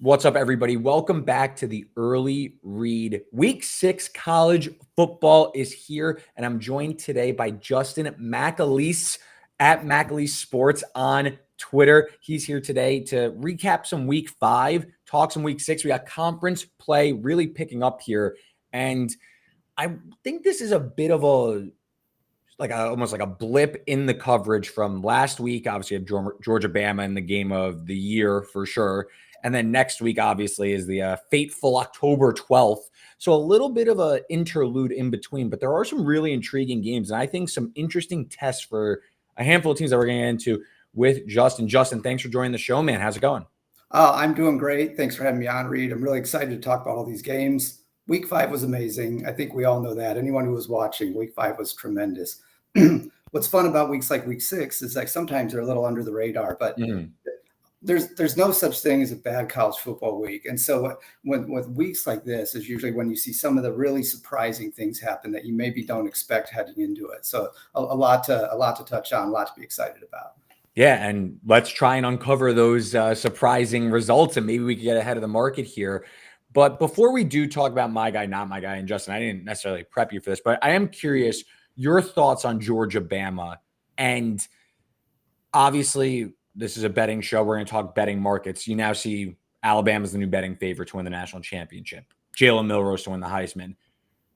What's up, everybody? Welcome back to the Early Read. Week 6 college football is here, and I'm joined today by Justin McIllece at McIllece Sports on Twitter. He's here today to recap some Week 5, talk some Week 6. We got conference play really picking up here, and I think this is a bit of almost like a blip in the coverage from last week. Obviously, you have Georgia-Bama in the game of the year for sure. And then next week, obviously, is the fateful October 12th. So a little bit of an interlude in between, but there are some really intriguing games. And I think some interesting tests for a handful of teams that we're going to get into with Justin. Justin, thanks for joining the show, man. How's it going? I'm doing great. Thanks for having me on, Reed. I'm really excited to talk about all these games. Week 5 was amazing. I think we all know that. Anyone who was watching, Week 5 was tremendous. What's fun about weeks like Week 6 is like sometimes they're a little under the radar, but there's no such thing as a bad college football week. And so with weeks like this is usually when you see some of the really surprising things happen that you maybe don't expect heading into it. So a lot to touch on, a lot to be excited about. Yeah, and let's try and uncover those surprising results, and maybe we can get ahead of the market here. But before we do talk about my guy, not my guy, and Justin, I didn't necessarily prep you for this, but I am curious your thoughts on Georgia-Bama. And obviously, this is a betting show. We're going to talk betting markets. You now see Alabama's the new betting favorite to win the national championship. Jalen Milroe to win the Heisman.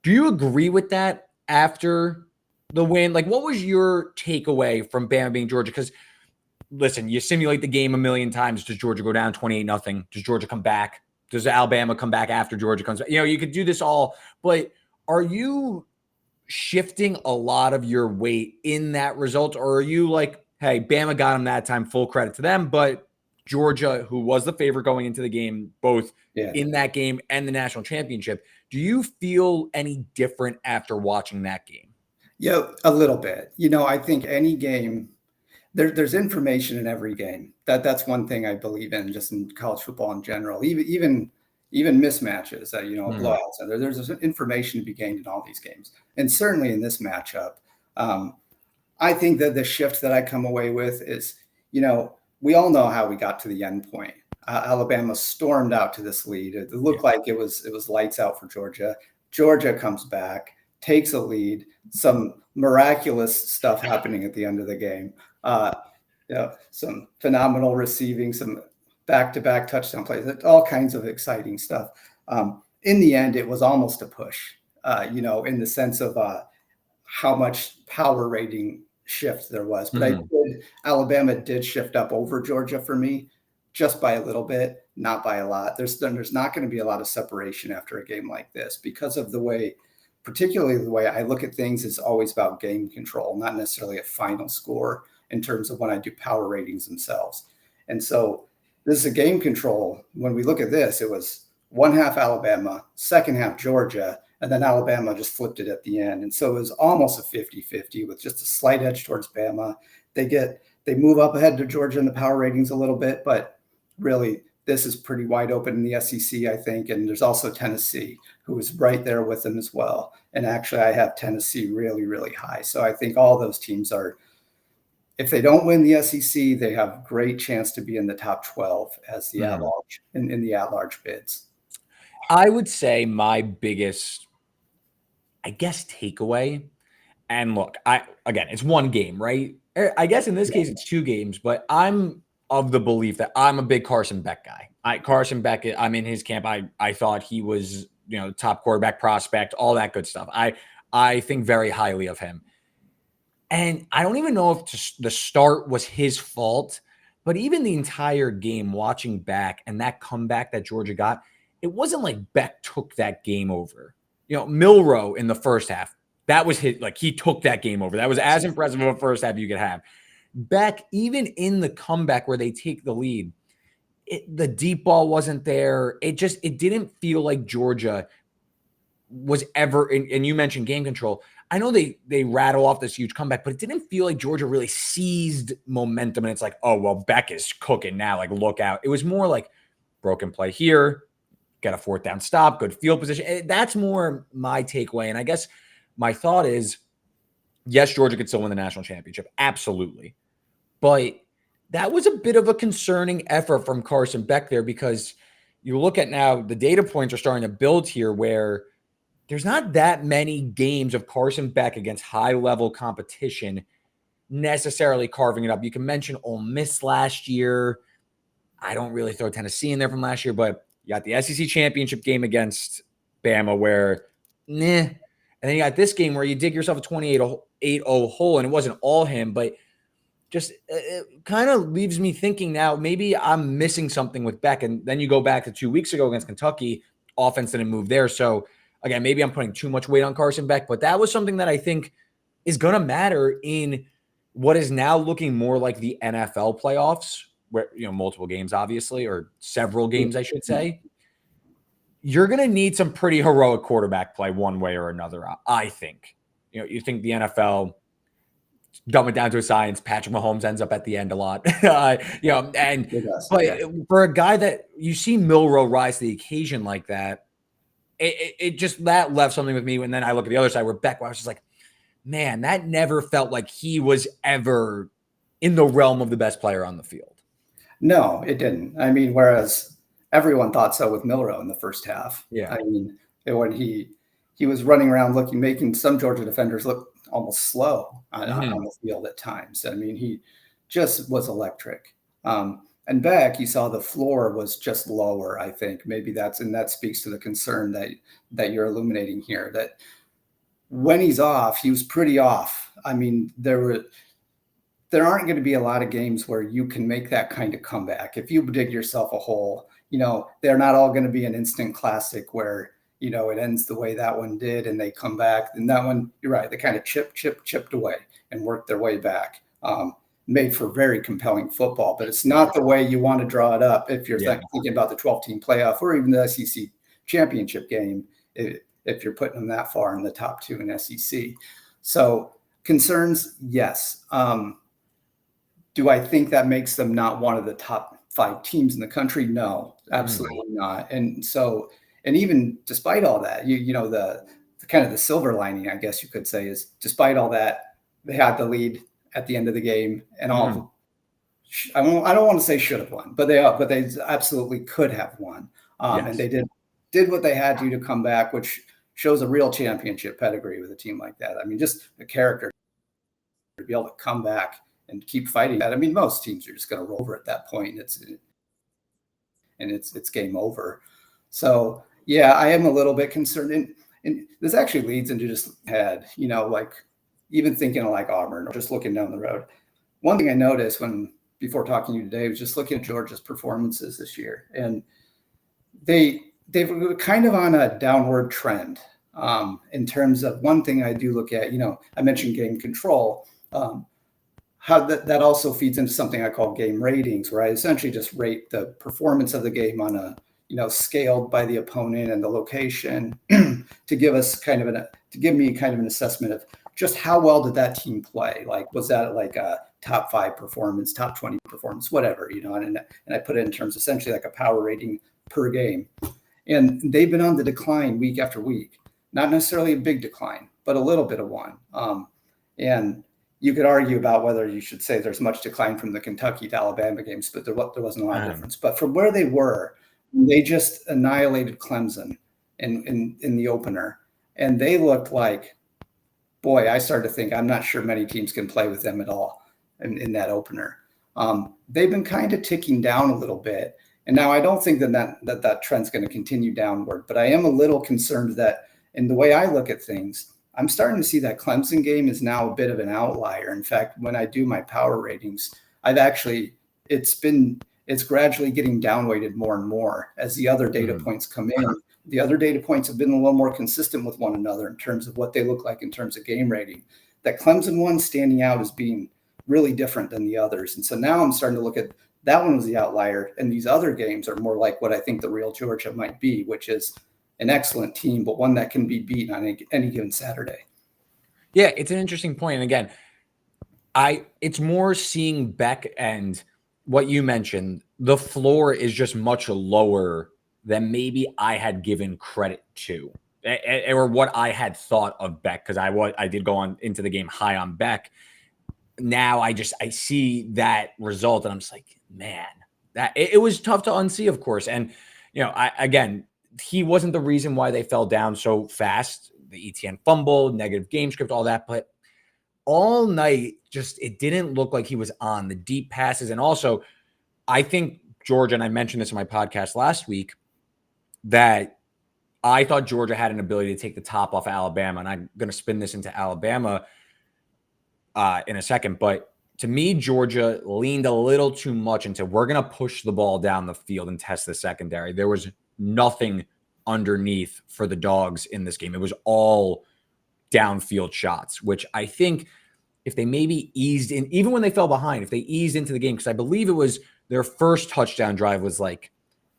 Do you agree with that after the win? Like, what was your takeaway from Bama being Georgia? Because, listen, you simulate the game a million times. Does Georgia go down 28-0? Does Georgia come back? Does Alabama come back after Georgia comes back? You know, you could do this all. But are you shifting a lot of your weight in that result? Or are you like, hey, Bama got them that time, full credit to them, but Georgia, who was the favorite going into the game, both in that game and the national championship, do you feel any different after watching that game? Yeah, a little bit. You know, I think any game, there's information in every game. That's one thing I believe in, just in college football in general. Even mismatches, blowouts. There's information to be gained in all these games, and certainly in this matchup. I think that the shift that I come away with is, we all know how we got to the end point. Alabama stormed out to this lead. It looked like it was lights out for Georgia. Georgia comes back, takes a lead. Some miraculous stuff happening at the end of the game. Some phenomenal receiving, some back-to-back touchdown plays, all kinds of exciting stuff. In the end, it was almost a push, in the sense of how much power rating shift there was. But Alabama did shift up over Georgia for me, just by a little bit, not by a lot. There's not going to be a lot of separation after a game like this because of particularly the way I look at things is always about game control, not necessarily a final score in terms of when I do power ratings themselves. And so this is a game control. When we look at this, it was one half Alabama, second half Georgia, and then Alabama just flipped it at the end. And so it was almost a 50-50 with just a slight edge towards Bama. They move up ahead to Georgia in the power ratings a little bit, but really this is pretty wide open in the SEC, I think. And there's also Tennessee, who is right there with them as well. And actually I have Tennessee really, really high. So I think all those teams are, if they don't win the SEC, they have great chance to be in the top 12 as the at-large in the at-large bids. I would say my biggest, takeaway, and look, it's one game, right? I guess in this case it's 2 games, but I'm of the belief that I'm a big Carson Beck guy. Carson Beck, I'm in his camp. I thought he was, top quarterback prospect, all that good stuff. I think very highly of him. And I don't even know if the start was his fault, but even the entire game, watching back and that comeback that Georgia got, it wasn't like Beck took that game over. Milroe in the first half, that was he took that game over. That was as impressive of a first half you could have. Beck, even in the comeback where they take the lead, the deep ball wasn't there. It didn't feel like Georgia was ever, and you mentioned game control. I know they rattle off this huge comeback, but it didn't feel like Georgia really seized momentum. And it's like, oh, well, Beck is cooking now. Like, look out. It was more like broken play here, got a 4th down stop, good field position. That's more my takeaway. And I guess my thought is, yes, Georgia could still win the national championship. Absolutely. But that was a bit of a concerning effort from Carson Beck there because you look at now, the data points are starting to build here where there's not that many games of Carson Beck against high-level competition necessarily carving it up. You can mention Ole Miss last year. I don't really throw Tennessee in there from last year, but you got the SEC championship game against Bama where, and then you got this game where you dig yourself a 28-0 hole, and it wasn't all him, but just it kind of leaves me thinking now maybe I'm missing something with Beck. And then you go back to 2 weeks ago against Kentucky, offense didn't move there. So again, maybe I'm putting too much weight on Carson Beck, but that was something that I think is going to matter in what is now looking more like the NFL playoffs, where, multiple games, obviously, or several games, I should say. You're going to need some pretty heroic quarterback play one way or another, I think. You think the NFL, dumb it down to a science, Patrick Mahomes ends up at the end a lot. But for a guy that you see Milroe rise to the occasion like that, it just, that left something with me. And then I look at the other side where Beck, where I was just like, man, that never felt like he was ever in the realm of the best player on the field. No, it didn't. I mean, whereas everyone thought so with Milroe in the first half. Yeah. I mean, when he was running around making some Georgia defenders look almost slow on the field at times. I mean, he just was electric. And Beck, you saw the floor was just lower, I think. Maybe that speaks to the concern that you're illuminating here, that when he's off, he was pretty off. I mean, there aren't going to be a lot of games where you can make that kind of comeback. If you dig yourself a hole, they're not all going to be an instant classic where, it ends the way that one did and they come back. And that one, you're right, they kind of chipped away and worked their way back. Made for very compelling football, but it's not the way you want to draw it up if you're thinking about the 12-team playoff or even the SEC championship game, if you're putting them that far in the top two in SEC. So concerns, yes. Do I think that makes them not one of the top 5 teams in the country? No, absolutely not. And even despite all that, the kind of the silver lining, I guess you could say, is despite all that, they had the lead at the end of the game, and all. I don't want to say should have won, but they absolutely could have won. And they did what they had to come back, which shows a real championship pedigree with a team like that. I mean, just the character to be able to come back and keep fighting that. I mean, most teams are just going to roll over at that point, and it's game over. So yeah, I am a little bit concerned, and this actually leads into just even thinking of Auburn or just looking down the road. One thing I noticed before talking to you today was just looking at Georgia's performances this year, and they've kind of on a downward trend in terms of one thing I do look at. I mentioned game control. How that also feeds into something I call game ratings, where I essentially just rate the performance of the game on a scaled by the opponent and the location to give me kind of an assessment of just how well did that team play? Was that a top 5 performance, top 20 performance, whatever, and I put it in terms of essentially like a power rating per game. And they've been on the decline week after week, not necessarily a big decline, but a little bit of one. And you could argue about whether you should say there's much decline from the Kentucky to Alabama games, but there wasn't a lot of difference. But from where they were, they just annihilated Clemson in the opener. And they looked like, boy, I started to think I'm not sure many teams can play with them at all in that opener. They've been kind of ticking down a little bit. And now I don't think that trend's going to continue downward, but I am a little concerned that in the way I look at things, I'm starting to see that Clemson game is now a bit of an outlier. In fact, when I do my power ratings, it's gradually getting downweighted more and more as the other data points come in. The other data points have been a little more consistent with one another in terms of what they look like in terms of game rating. That Clemson one standing out as being really different than the others. And so now I'm starting to look at that one was the outlier. And these other games are more like what I think the real Georgia might be, which is an excellent team, but one that can be beaten on any given Saturday. Yeah, it's an interesting point. And again, it's more seeing Beck and what you mentioned, the floor is just much lower than maybe I had given credit to, or what I had thought of Beck, because I did go on into the game high on Beck. Now I see that result, and I'm just like, man, that it was tough to unsee, of course. And again, he wasn't the reason why they fell down so fast. The ETN fumble, negative game script, all that. But all night, it didn't look like he was on the deep passes. And also, I think Georgia, and I mentioned this in my podcast last week, that I thought Georgia had an ability to take the top off Alabama. And I'm going to spin this into Alabama in a second. But to me, Georgia leaned a little too much into, we're going to push the ball down the field and test the secondary. There was nothing underneath for the Dogs in this game. It was all downfield shots, which I think if they maybe eased in, even when they fell behind, if they eased into the game, because I believe it was their first touchdown drive was like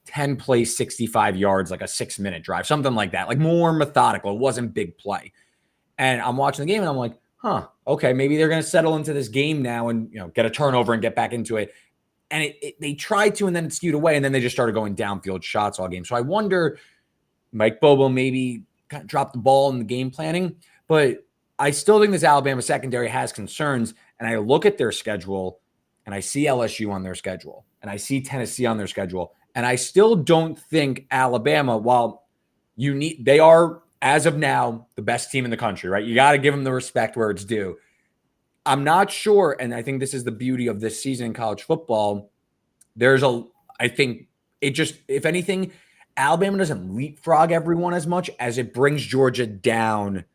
10 plays, 65 yards, like a 6-minute drive, something like that, like more methodical. It wasn't big play. And I'm watching the game and I'm like, okay, maybe they're going to settle into this game now and, get a turnover and get back into it. And they tried to, and then it skewed away, and then they just started going downfield shots all game. So I wonder, Mike Bobo maybe kind of dropped the ball in the game planning, but I still think this Alabama secondary has concerns. And I look at their schedule and I see LSU on their schedule and I see Tennessee on their schedule. And I still don't think Alabama, while they are, as of now, the best team in the country, right? You got to give them the respect where it's due. I'm not sure, and I think this is the beauty of this season in college football. I think it just, if anything, Alabama doesn't leapfrog everyone as much as it brings Georgia down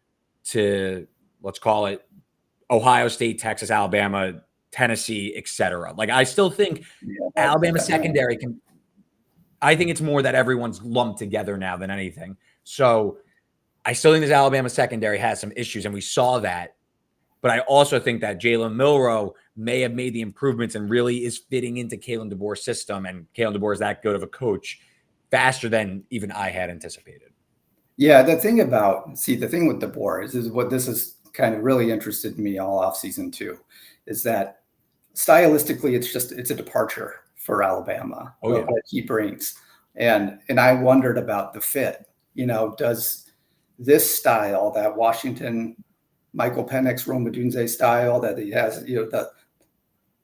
to, let's call it, Ohio State, Texas, Alabama, Tennessee, etc. Like, I still think Alabama secondary I think it's more that everyone's lumped together now than anything. So I still think this Alabama secondary has some issues, and we saw that. But I also think that Jalen Milroe may have made the improvements and really is fitting into Kalen DeBoer's system, and Kalen DeBoer is that good of a coach faster than even I had anticipated. Yeah, the thing with DeBoer is what this has kind of really interested me all offseason too, is that stylistically it's a departure for Alabama, what he brings. And I wondered about the fit. Does this style, that Washington Michael Penix, Rome Odunze style that he has, that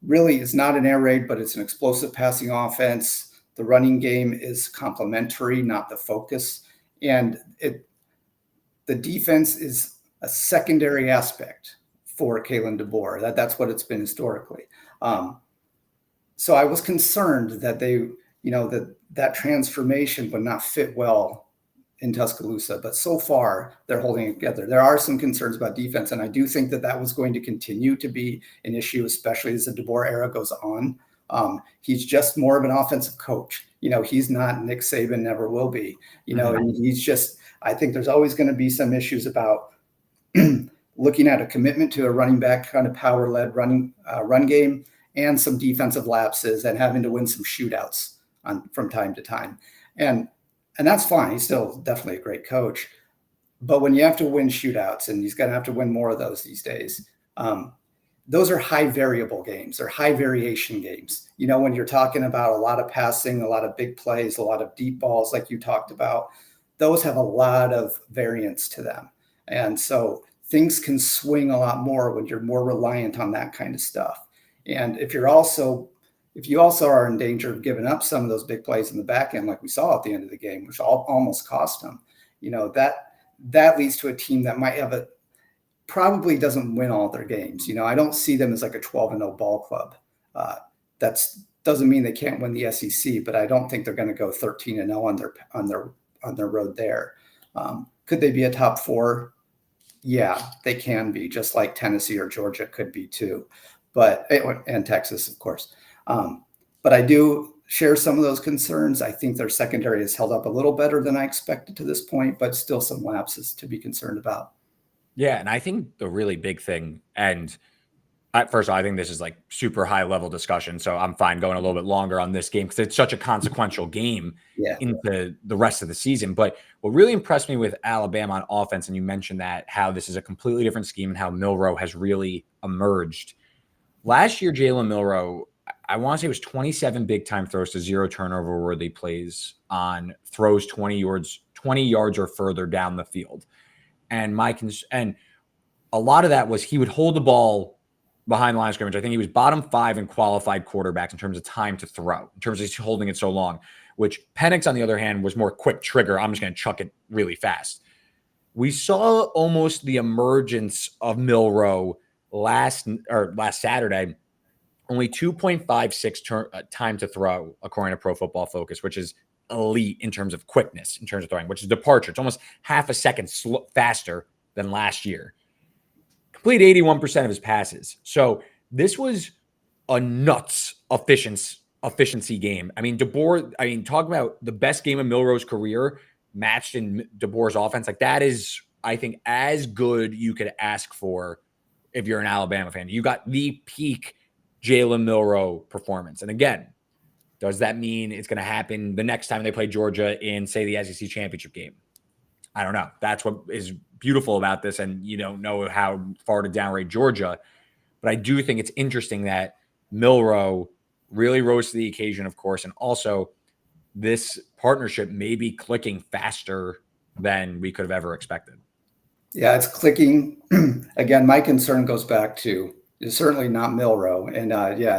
really is not an air raid, but it's an explosive passing offense. The running game is complementary, not the focus. And the defense is a secondary aspect for Kalen DeBoer. That's what it's been historically. So I was concerned that that transformation would not fit well in Tuscaloosa, but so far they're holding it together. There are some concerns about defense, and I do think that was going to continue to be an issue, especially as the DeBoer era goes on. He's just more of an offensive coach. He's not Nick Saban, never will be. And he's just, I think there's always going to be some issues about looking at a commitment to a running back kind of power-led run game, and some defensive lapses, and having to win some shootouts from time to time. And that's fine. He's still definitely a great coach. But when you have to win shootouts, and he's going to have to win more of those these days, those are high variable games or high variation games. When you're talking about a lot of passing, a lot of big plays, a lot of deep balls like you talked about, those have a lot of variance to them. And so things can swing a lot more when you're more reliant on that kind of stuff. And if you also are in danger of giving up some of those big plays in the back end, like we saw at the end of the game, which almost cost them, that leads to a team that probably doesn't win all their games. I don't see them as like a 12-0 ball club. That doesn't mean they can't win the SEC, but I don't think they're going to go 13-0 on their road there. Could they be a top 4? Yeah, they can be, just like Tennessee or Georgia could be too. And Texas, of course. But I do share some of those concerns. I think their secondary has held up a little better than I expected to this point, but still some lapses to be concerned about. Yeah, and I think the really big thing, and first of all, I think this is like super high level discussion, so I'm fine going a little bit longer on this game because it's such a consequential game into the rest of the season. But what really impressed me with Alabama on offense, and you mentioned that, how this is a completely different scheme and how Milroe has really emerged. Last year, Jalen Milroe, I want to say it was 27 big-time throws to 0 turnover-worthy plays on throws 20 yards or further down the field. And a lot of that was he would hold the ball behind the line of scrimmage. I think he was bottom 5 in qualified quarterbacks in terms of time to throw, in terms of holding it so long. which Penix, on the other hand, was more quick trigger. I'm just going to chuck it really fast. We saw almost the emergence of Milroe last Saturday. Only 2.56 time to throw, according to Pro Football Focus, which is elite in terms of quickness, in terms of throwing, which is departure. It's almost half a second faster than last year. Completed 81% of his passes. So this was a nuts efficiency game. I mean, talk about the best game of Milroe's career matched in DeBoer's offense. Like, that is, I think, as good you could ask for if you're an Alabama fan. You got the peak Jalen Milroe performance. And again, does that mean it's going to happen the next time they play Georgia in, say, the SEC championship game? I don't know. That's what is beautiful about this. And you don't know how far to downrate Georgia. But I do think it's interesting that Milroe really rose to the occasion, of course. And also, this partnership may be clicking faster than we could have ever expected. Yeah, it's clicking. Again, my concern goes back to, is certainly not Milroe. And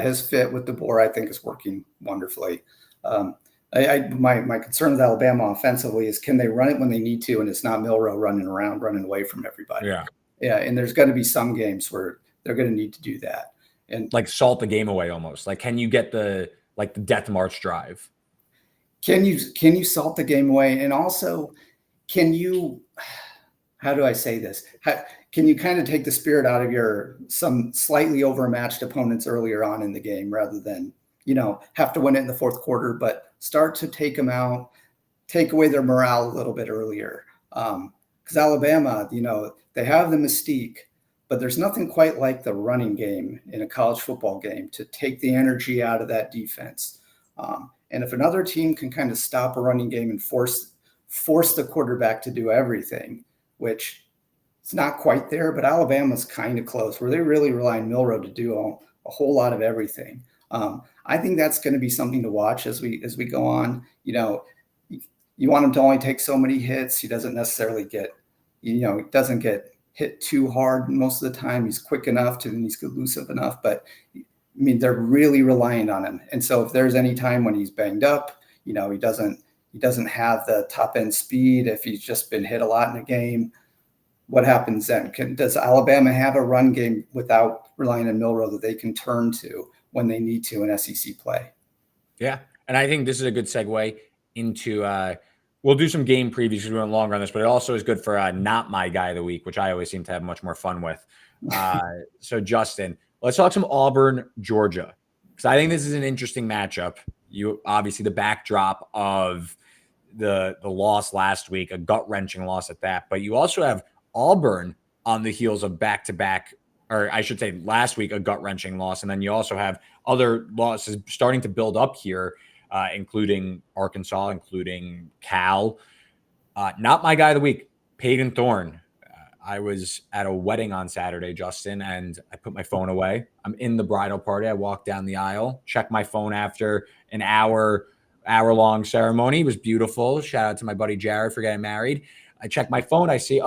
his fit with DeBoer, I think, is working wonderfully. My concern with Alabama offensively is, can they run it when they need to, and it's not Milroe running around, running away from everybody. Yeah, and there's going to be some games where they're going to need to do that. And like salt the game away almost. Like, can you get the death march drive? Can you salt the game away? And also, can you, how do I say this? Can you kind of take the spirit out of some slightly overmatched opponents earlier on in the game, rather than, have to win it in the fourth quarter, but start to take them out, take away their morale a little bit earlier. Because Alabama, they have the mystique, but there's nothing quite like the running game in a college football game to take the energy out of that defense. And if another team can kind of stop a running game and force the quarterback to do everything, which it's not quite there, but Alabama's kind of close, where they really rely on Milroe to do a whole lot of everything. I think that's going to be something to watch as we go on. You want him to only take so many hits. He doesn't necessarily doesn't get hit too hard most of the time. He's quick enough and he's elusive enough, but I mean, they're really reliant on him. And so if there's any time when he's banged up, he doesn't have the top end speed, if he's just been hit a lot in a game, what happens then? Does Alabama have a run game without relying on Milroe that they can turn to when they need to in SEC play? Yeah. And I think this is a good segue into, we'll do some game previews because we went longer on this, but it also is good for not my guy of the week, which I always seem to have much more fun with. So Justin, let's talk some Auburn-Georgia, because I think this is an interesting matchup. You obviously, the backdrop of the loss last week, a gut-wrenching loss at that, but you also have Auburn on the heels of back-to-back, or I should say last week, a gut-wrenching loss, and then you also have other losses starting to build up here, including Arkansas, including Cal. Not my guy of the week, Peyton Thorne. I was at a wedding on Saturday, Justin, and I put my phone away. I'm in the bridal party. I walked down the aisle, checked my phone after an hour-long ceremony. It was beautiful. Shout out to my buddy Jared for getting married. I checked my phone. I see,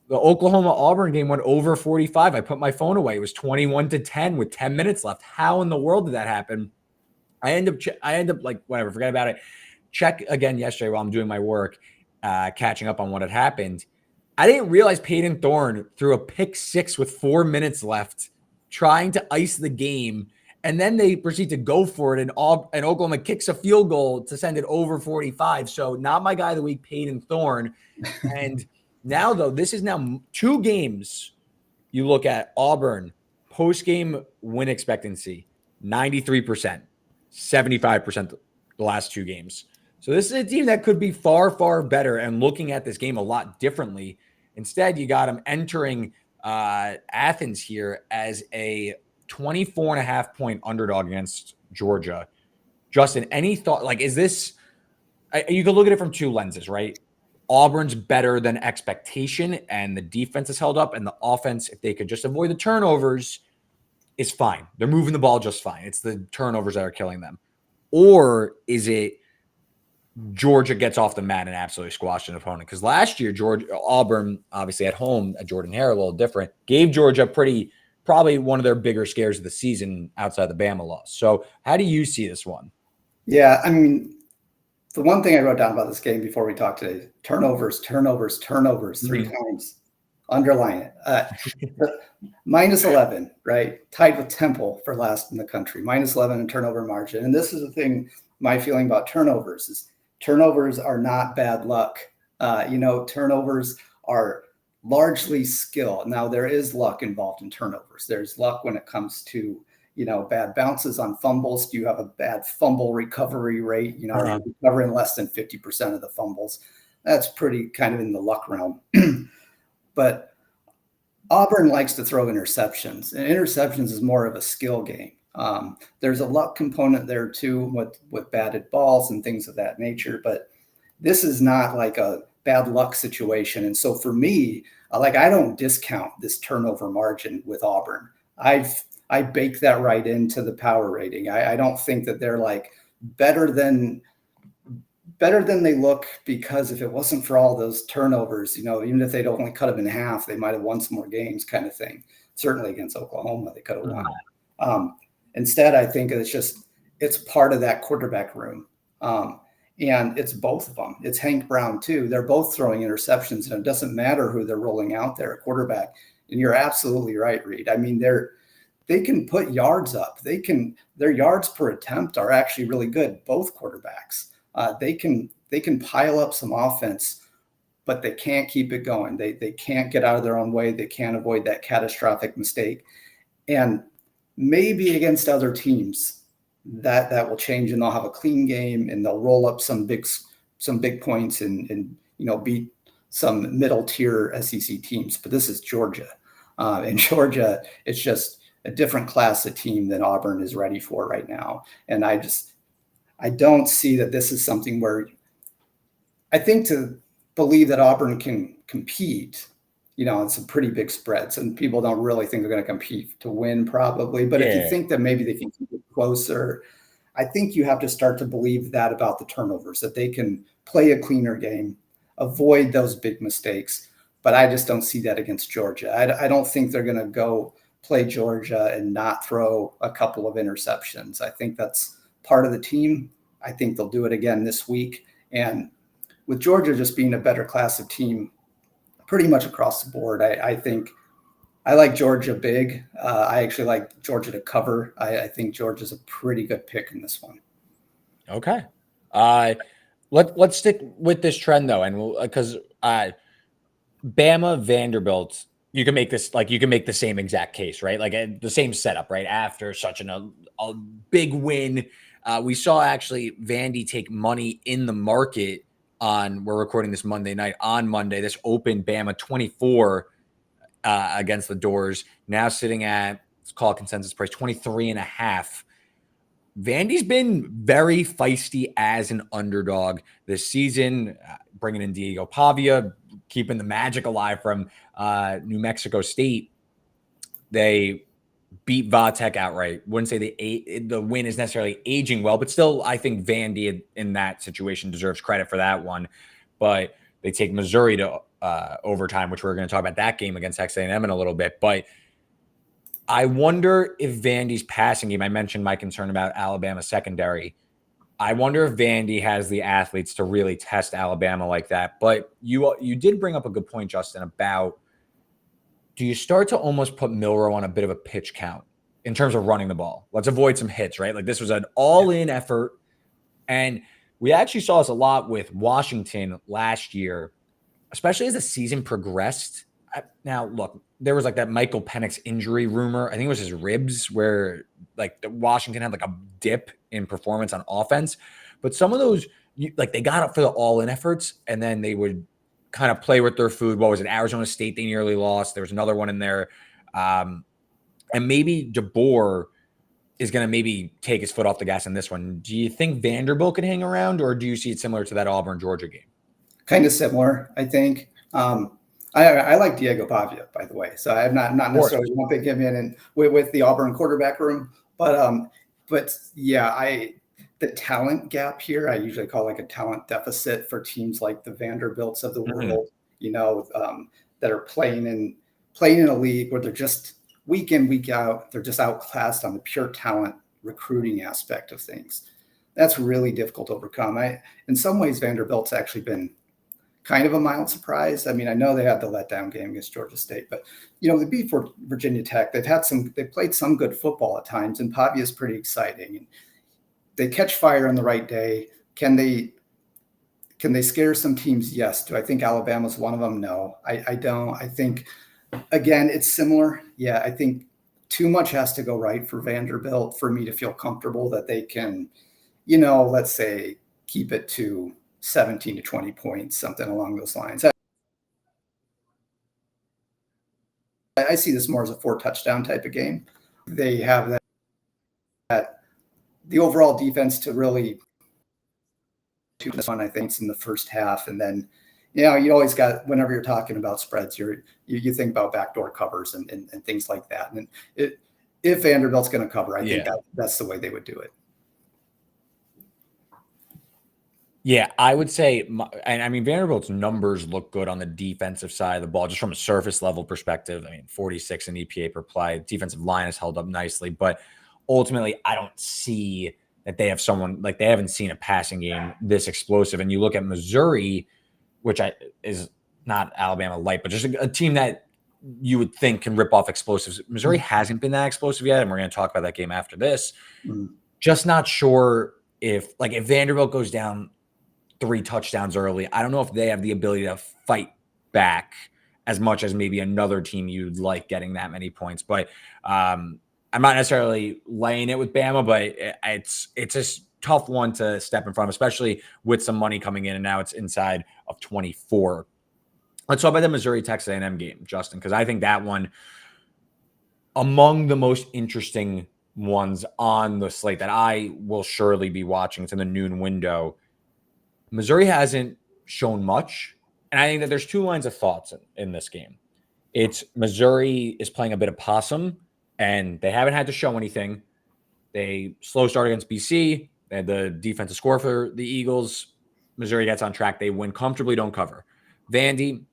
the Oklahoma-Auburn game went over 45. I put my phone away. It was 21-10 with 10 minutes left. How in the world did that happen? I end up like, whatever, forget about it. Check again yesterday while I'm doing my work, catching up on what had happened. I didn't realize Peyton Thorne threw a pick six with 4 minutes left, trying to ice the game. And then they proceed to go for it, and Oklahoma kicks a field goal to send it over 45. So not my guy of the week, Peyton Thorne. And now, though, this is now 2 games. You look at Auburn, post-game win expectancy, 93%, 75% the last 2 games. So this is a team that could be far, far better and looking at this game a lot differently. Instead, you got them entering Athens here as a 24.5-point underdog against Georgia. Justin, any thought? Like, is this – you could look at it from 2 lenses, right? Auburn's better than expectation, and the defense is held up, and the offense, if they could just avoid the turnovers, is fine. They're moving the ball just fine. It's the turnovers that are killing them. Or is it Georgia gets off the mat and absolutely squashed an opponent? Because last year, Auburn, obviously at home at Jordan-Hare, a little different, gave Georgia probably one of their bigger scares of the season outside the Bama loss. So how do you see this one? Yeah, I mean, the one thing I wrote down about this game before we talk today: turnovers, three times. Underline it. -11, right? Tied with Temple for last in the country. -11 in turnover margin. And this is the thing. My feeling about turnovers is turnovers are not bad luck. Turnovers are largely skill. Now, there is luck involved in turnovers. There's luck when it comes to, bad bounces on fumbles. Do you have a bad fumble recovery rate? Are you recovering less than 50% of the fumbles? That's pretty kind of in the luck realm. But Auburn likes to throw interceptions, and interceptions is more of a skill game. There's a luck component there too with batted balls and things of that nature, but this is not like a bad luck situation. And so for me, I don't discount this turnover margin with Auburn. I bake that right into the power rating. I don't think that they're like better than they look, because if it wasn't for all those turnovers, even if they'd only cut them in half, they might have won some more games, kind of thing. Certainly against Oklahoma, they could have won. Instead, I think it's part of that quarterback room. And it's both of them. It's Hank Brown too. They're both throwing interceptions, and it doesn't matter who they're rolling out there at quarterback. And you're absolutely right, Reed. I mean, they can put yards up. Their yards per attempt are actually really good. Both quarterbacks. They can pile up some offense, but they can't keep it going. They can't get out of their own way. They can't avoid that catastrophic mistake. And maybe against other teams, that will change, and they'll have a clean game, and they'll roll up some big points and beat some middle tier SEC teams. But this is Georgia, and Georgia, it's just a different class of team than Auburn is ready for right now. And I don't see that this is something where, I think to believe that Auburn can compete, on some pretty big spreads, and people don't really think they're going to compete to win probably. But if you think that maybe they can keep it closer, I think you have to start to believe that about the turnovers, that they can play a cleaner game, avoid those big mistakes. But I just don't see that against Georgia. I don't think they're going to go play Georgia and not throw a couple of interceptions. I think that's part of the team. I think they'll do it again this week. And with Georgia just being a better class of team pretty much across the board, I think I like Georgia big. I actually like Georgia to cover. I think Georgia's a pretty good pick in this one. Okay. Let's stick with this trend though. And because Bama Vanderbilt, you can make the same exact case, right? Like the same setup, right? After such a big win, we saw actually Vandy take money in the market we're recording this Monday night. On Monday, this opened Bama 24 against the doors, now sitting at, let's call it consensus price, 23.5. Vandy's been very feisty as an underdog this season, bringing in Diego Pavia, keeping the magic alive from New Mexico State. They beat Vatek outright. Wouldn't say the win is necessarily aging well, but still, I think Vandy in that situation deserves credit for that one. But they take Missouri to overtime, which we're going to talk about that game against Texas A&M in a little bit. But I wonder if Vandy's passing game, I mentioned my concern about Alabama secondary. I wonder if Vandy has the athletes to really test Alabama like that. But you did bring up a good point, Justin, about, do you start to almost put Milroe on a bit of a pitch count in terms of running the ball? Let's avoid some hits, right? Like this was an all-in effort. And we actually saw this a lot with Washington last year, especially as the season progressed. Now, look, there was like that Michael Penix injury rumor. I think it was his ribs, where like Washington had like a dip in performance on offense. But some of those, like they got up for the all-in efforts, and then they would kind of play with their food. What was it? Arizona State, they nearly lost. There was another one in there. And maybe DeBoer is going to maybe take his foot off the gas in this one. Do you think Vanderbilt can hang around, or do you see it similar to that Auburn-Georgia game? Kind of similar, I think. I like Diego Pavia, by the way. So I'm not necessarily lumping him in with the Auburn quarterback room. But yeah, the talent gap here, I usually call like a talent deficit for teams like the Vanderbilts of the world, that are playing in a league where they're just week in, week out, they're just outclassed on the pure talent recruiting aspect of things. that's really difficult to overcome. In some ways, Vanderbilt's actually been kind of a mild surprise. I mean, I know they had the letdown game against Georgia State, but they beat for Virginia Tech. They played some good football at times, and Pavia's pretty exciting. And they catch fire on the right day. Can they scare some teams? Yes. Do I think Alabama's one of them? No, I don't. I think, again, it's similar. Yeah, I think too much has to go right for Vanderbilt for me to feel comfortable that they can, let's say, keep it to 17 to 20 points, something along those lines. I see this more as a 4-touchdown type of game. They have that the overall defense to really do this one, I think, is in the first half. And then, you always got, whenever you're talking about spreads, you think about backdoor covers and things like that. And if Vanderbilt's going to cover, I think that's the way they would do it. Yeah, I would say, and I mean, Vanderbilt's numbers look good on the defensive side of the ball, just from a surface level perspective. I mean, 46 in EPA per play. Defensive line has held up nicely, but ultimately, I don't see that they have someone, like, they haven't seen a passing game this explosive. And you look at Missouri, which is not Alabama light, but just a team that you would think can rip off explosives. Missouri hasn't been that explosive yet, and we're going to talk about that game after this. Just not sure if Vanderbilt goes down 3 touchdowns early, I don't know if they have the ability to fight back as much as maybe another team you'd like getting that many points. But I'm not necessarily laying it with Bama, but it's a tough one to step in front of, especially with some money coming in, and now it's inside of 24. Let's talk about the Missouri-Texas A&M game, Justin, because I think that one, among the most interesting ones on the slate that I will surely be watching. It's in the noon window. Missouri hasn't shown much, and I think that there's 2 lines of thoughts in this game. It's Missouri is playing a bit of possum, and they haven't had to show anything. They slow start against BC. They had the defensive score for the Eagles. Missouri gets on track. They win comfortably, don't cover. Vandy,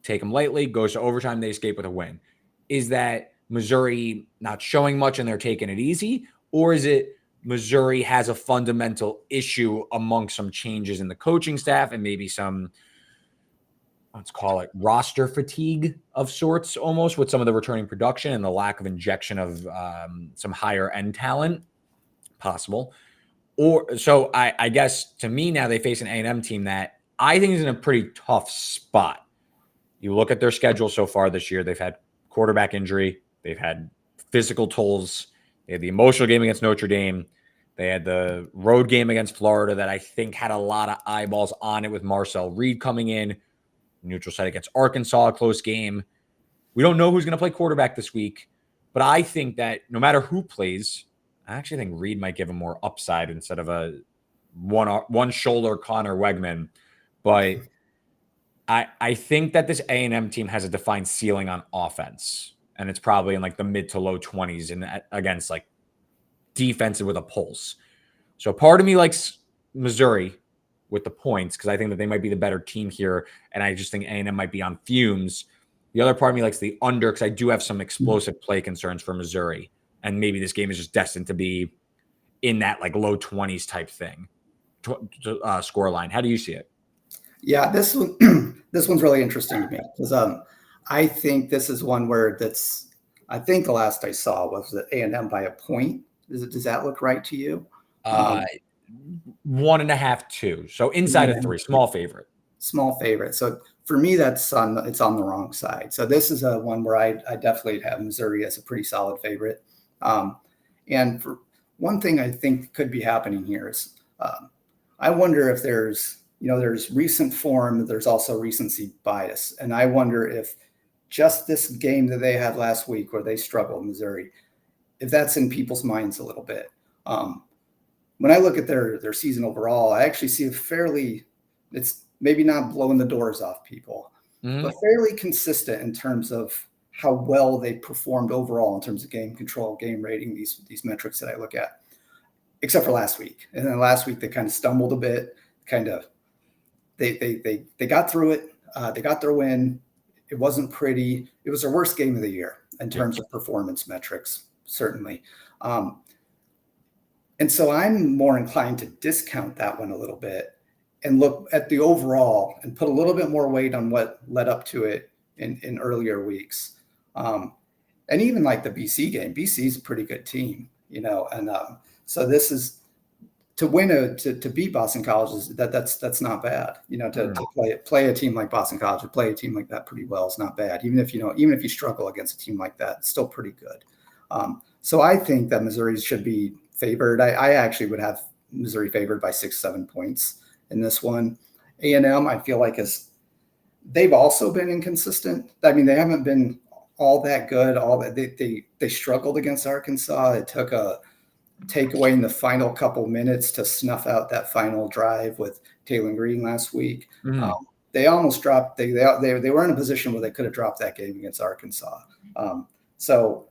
take them lightly, goes to overtime. They escape with a win. Is that Missouri not showing much and they're taking it easy? Or is it Missouri has a fundamental issue among some changes in the coaching staff and maybe some, let's call it, roster fatigue of sorts, almost, with some of the returning production and the lack of injection of some higher end talent? Possible. Or so I guess to me now they face an A&M team that I think is in a pretty tough spot. You look at their schedule so far this year, they've had quarterback injury, they've had physical tolls, they had the emotional game against Notre Dame, they had the road game against Florida that I think had a lot of eyeballs on it with Marcel Reed coming in, neutral site against Arkansas, a close game. We don't know who's going to play quarterback this week, but I think that no matter who plays, I actually think Reed might give him more upside instead of a one shoulder Connor Wegman. But I think that this A&M team has a defined ceiling on offense, and it's probably in like the mid to low 20s against like defensive with a pulse. So part of me likes Missouri with the points because I think that they might be the better team here, and I just think A&M might be on fumes. The other part of me likes the under because I do have some explosive play concerns for Missouri, and maybe this game is just destined to be in that like low 20s type thing score line. How do you see it? Yeah, this one's really interesting to me because I think this is one where I think the last I saw was the A&M by a point. Does that look right to you? 1.5, 2. So inside of 3, small favorite. Small favorite. So for me, it's on the wrong side. So this is a one where I definitely have Missouri as a pretty solid favorite. And for one thing I think could be happening here is I wonder if there's recent form, there's also recency bias. And I wonder if just this game that they had last week where they struggled, Missouri, if that's in people's minds a little bit. When I look at their season overall, I actually see it's maybe not blowing the doors off people, but fairly consistent in terms of how well they performed overall in terms of game control, game rating, these metrics that I look at, except for last week. And then last week they kind of stumbled a bit, they got through it. They got their win. It wasn't pretty. It was their worst game of the year in terms of performance metrics, certainly. And And so I'm more inclined to discount that one a little bit and look at the overall and put a little bit more weight on what led up to it in earlier weeks. And even like the BC game, BC is a pretty good team, and so this is to win to beat Boston College that's not bad, to play a team like Boston College, to play a team like that pretty well is not bad. Even if you struggle against a team like that, it's still pretty good. So I think that Missouri should be favored. I actually would have Missouri favored by 6-7 points in this one. A&M, I feel like they've also been inconsistent. I mean, they haven't been all that good. They struggled against Arkansas. It took a takeaway in the final couple minutes to snuff out that final drive with Taylor Green last week. Mm-hmm. They almost dropped. They were in a position where they could have dropped that game against Arkansas. So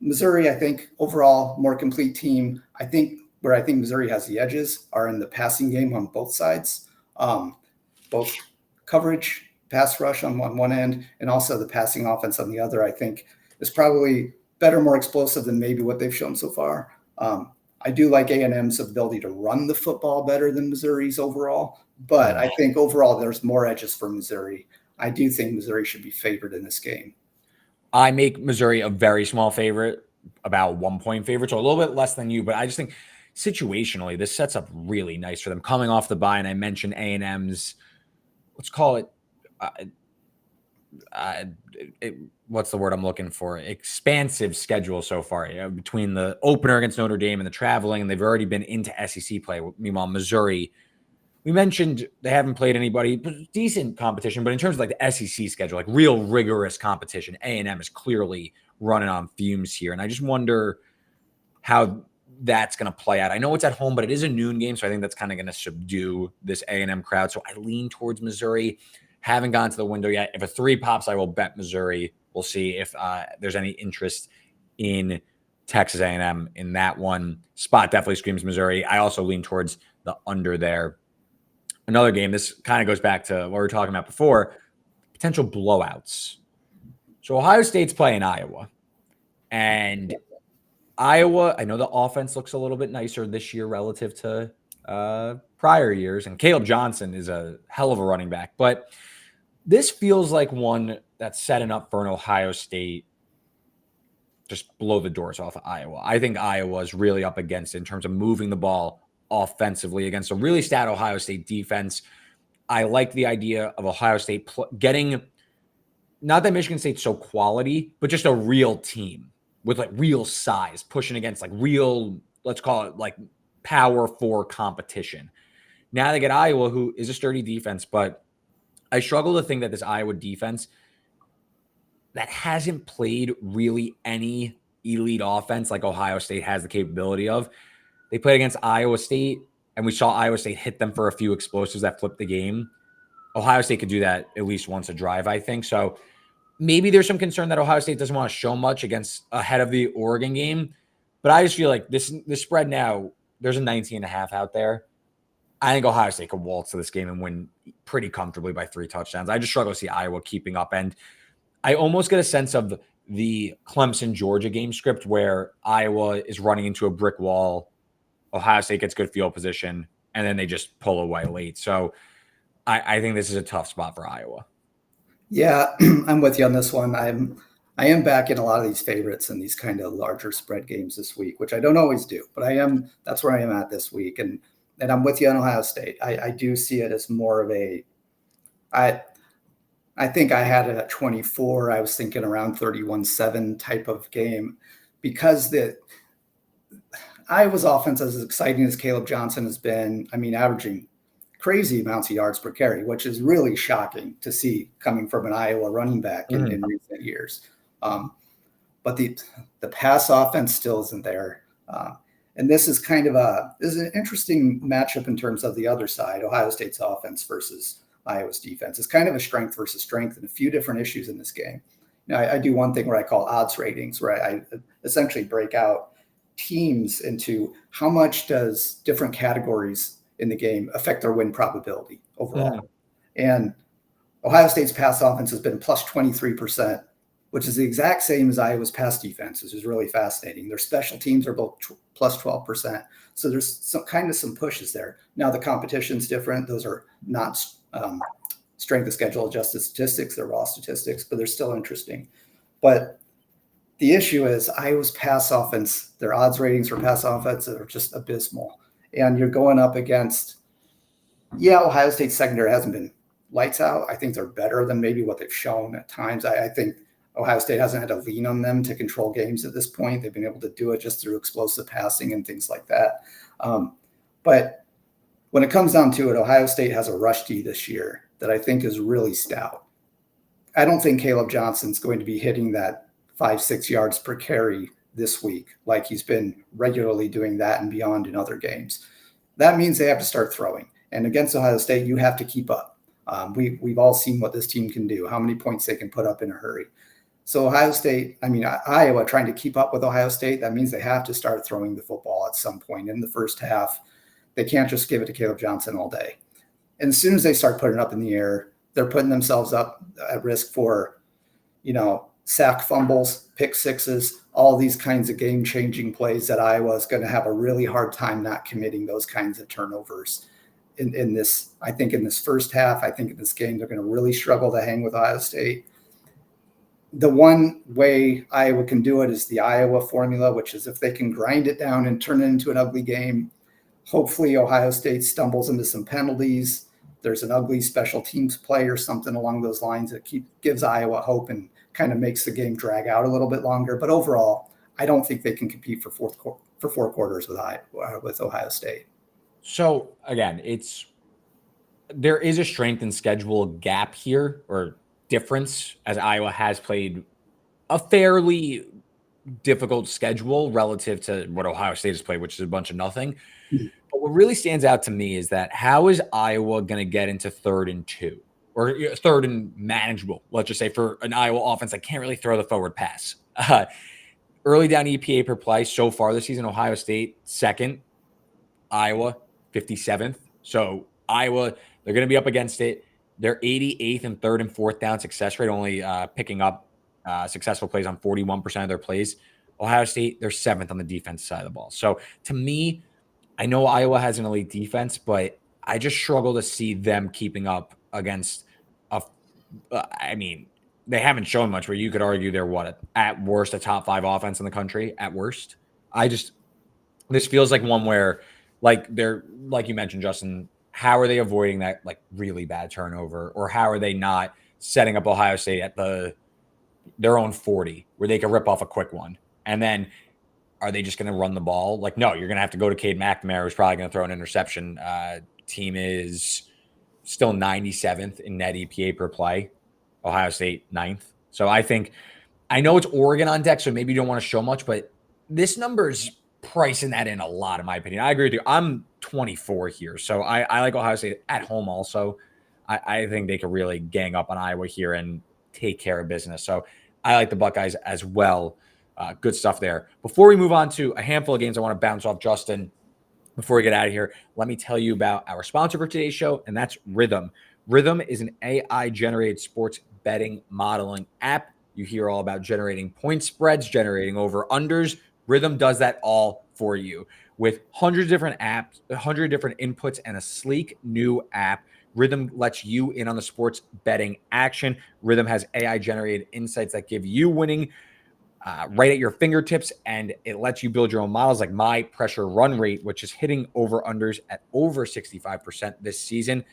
Missouri, I think overall more complete team. I think Missouri has the edges are in the passing game on both sides, both coverage, pass rush on one end, and also the passing offense on the other. I think is probably better, more explosive than maybe what they've shown so far. I do like A&M's ability to run the football better than Missouri's overall, but I think overall there's more edges for Missouri. I do think Missouri should be favored in this game. I make Missouri a very small favorite, about 1 point favorite, so a little bit less than you, but I just think situationally this sets up really nice for them coming off the bye. And I mentioned A&M's, let's call it, what's the word I'm looking for? Expansive schedule so far, between the opener against Notre Dame and the traveling, and they've already been into SEC play. Meanwhile, Missouri, we mentioned they haven't played anybody, decent competition, but in terms of like the SEC schedule, like real rigorous competition, A&M is clearly running on fumes here. And I just wonder how that's going to play out. I know it's at home, but it is a noon game, so I think that's kind of going to subdue this A&M crowd. So I lean towards Missouri. Haven't gone to the window yet. If a 3 pops, I will bet Missouri. We'll see if there's any interest in Texas A&M in that one. Spot definitely screams Missouri. I also lean towards the under there. Another game, this kind of goes back to what we were talking about before, potential blowouts. So Ohio State's playing Iowa. And Iowa, I know the offense looks a little bit nicer this year relative to prior years. And Caleb Johnson is a hell of a running back. But this feels like one that's setting up for an Ohio State just blow the doors off of Iowa. I think Iowa is really up against it in terms of moving the ball offensively against a really stout Ohio State defense. I like the idea of Ohio State getting, not that Michigan State's so quality, but just a real team with like real size pushing against like real, let's call it like power 4 competition. Now they get Iowa, who is a sturdy defense, but I struggle to think that this Iowa defense that hasn't played really any elite offense like Ohio State has the capability of. They played against Iowa State, and we saw Iowa State hit them for a few explosives that flipped the game. Ohio State could do that at least once a drive, I think. So maybe there's some concern that Ohio State doesn't want to show much ahead of the Oregon game. But I just feel like this spread now, there's a 19.5 out there. I think Ohio State could waltz to this game and win pretty comfortably by 3 touchdowns. I just struggle to see Iowa keeping up. And I almost get a sense of the Clemson-Georgia game script where Iowa is running into a brick wall. Ohio State gets good field position, and then they just pull away late. So I think this is a tough spot for Iowa. Yeah, I'm with you on this one. I am backing a lot of these favorites in these kind of larger spread games this week, which I don't always do, but that's where I am at this week. And I'm with you on Ohio State. I do see it as more of I think I had it at 24. I was thinking around 31-7 type of game because Iowa's offense, as exciting as Caleb Johnson has been, I mean, averaging crazy amounts of yards per carry, which is really shocking to see coming from an Iowa running back in recent years. But the pass offense still isn't there. And this is kind of an interesting matchup in terms of the other side, Ohio State's offense versus Iowa's defense. It's kind of a strength versus strength and a few different issues in this game. Now, I do one thing where I call odds ratings, where I essentially break out teams into how much does different categories in the game affect their win probability overall. And Ohio State's pass offense has been plus 23% which is the exact same as Iowa's pass defense, which is really fascinating. Their special teams are both plus 12%. So there's some pushes there. Now the competition's different. Those are not strength of schedule adjusted statistics, they're raw statistics, but they're still interesting. But the issue is Iowa's pass offense, their odds ratings for pass offense are just abysmal. And you're going up against, Ohio State's secondary hasn't been lights out. I think they're better than maybe what they've shown at times. I think Ohio State hasn't had to lean on them to control games at this point. They've been able to do it just through explosive passing and things like that. But when it comes down to it, Ohio State has a rush D this year that I think is really stout. I don't think Caleb Johnson's going to be hitting that 5-6 yards per carry this week, like he's been regularly doing that and beyond in other games. That means they have to start throwing. And against Ohio State, you have to keep up. We've all seen what this team can do, how many points they can put up in a hurry. So Iowa trying to keep up with Ohio State, that means they have to start throwing the football at some point in the first half. They can't just give it to Caleb Johnson all day. And as soon as they start putting it up in the air, they're putting themselves up at risk for, sack fumbles, pick sixes, all these kinds of game-changing plays that Iowa is going to have a really hard time not committing those kinds of turnovers in this. I think in this first half, I think in this game, they're going to really struggle to hang with Ohio State. The one way Iowa can do it is the Iowa formula, which is if they can grind it down and turn it into an ugly game, hopefully Ohio State stumbles into some penalties. There's an ugly special teams play or something along those lines that gives Iowa hope and kind of makes the game drag out a little bit longer. But overall, I don't think they can compete for four quarters with Ohio State. So again, there is a strength and schedule gap here, or difference, as Iowa has played a fairly difficult schedule relative to what Ohio State has played, which is a bunch of nothing. But what really stands out to me is that how is Iowa going to get into 3rd and 2 or 3rd and manageable, let's just say, for an Iowa offense that can't really throw the forward pass? Early down EPA per play so far this season, Ohio State 2nd, Iowa 57th. So Iowa, they're going to be up against it. They're 88th and 3rd and 4th down success rate, only picking up successful plays on 41% of their plays. Ohio State, they're 7th on the defense side of the ball. So to me, I know Iowa has an elite defense, but I just struggle to see them keeping up against they haven't shown much where you could argue they're at worst, a top 5 offense in the country at worst. This feels like one where, like you mentioned, Justin, how are they avoiding that really bad turnover, or how are they not setting up Ohio State at their own 40 where they can rip off a quick one? And then are they just going to run the ball? No, you're going to have to go to Cade McNamara, who's probably going to throw an interception. Team is still 97th in net EPA per play. Ohio State 9th. So I know it's Oregon on deck, so maybe you don't want to show much, but this number's pricing that in a lot, in my opinion. I agree with you. I'm 24 here, so I like Ohio State at home also. I think they could really gang up on Iowa here and take care of business. So I like the Buckeyes as well. Good stuff there. Before we move on to a handful of games, I want to bounce off Justin. Before we get out of here, let me tell you about our sponsor for today's show, and that's Rithmm. Rithmm is an AI-generated sports betting modeling app. You hear all about generating point spreads, generating over-unders. Rithmm does that all for you. With hundreds of different apps, 100 different inputs, and a sleek new app, Rithmm lets you in on the sports betting action. Rithmm has AI-generated insights that give you winning right at your fingertips, and it lets you build your own models like my pressure run rate, which is hitting over-unders at over 65% this season.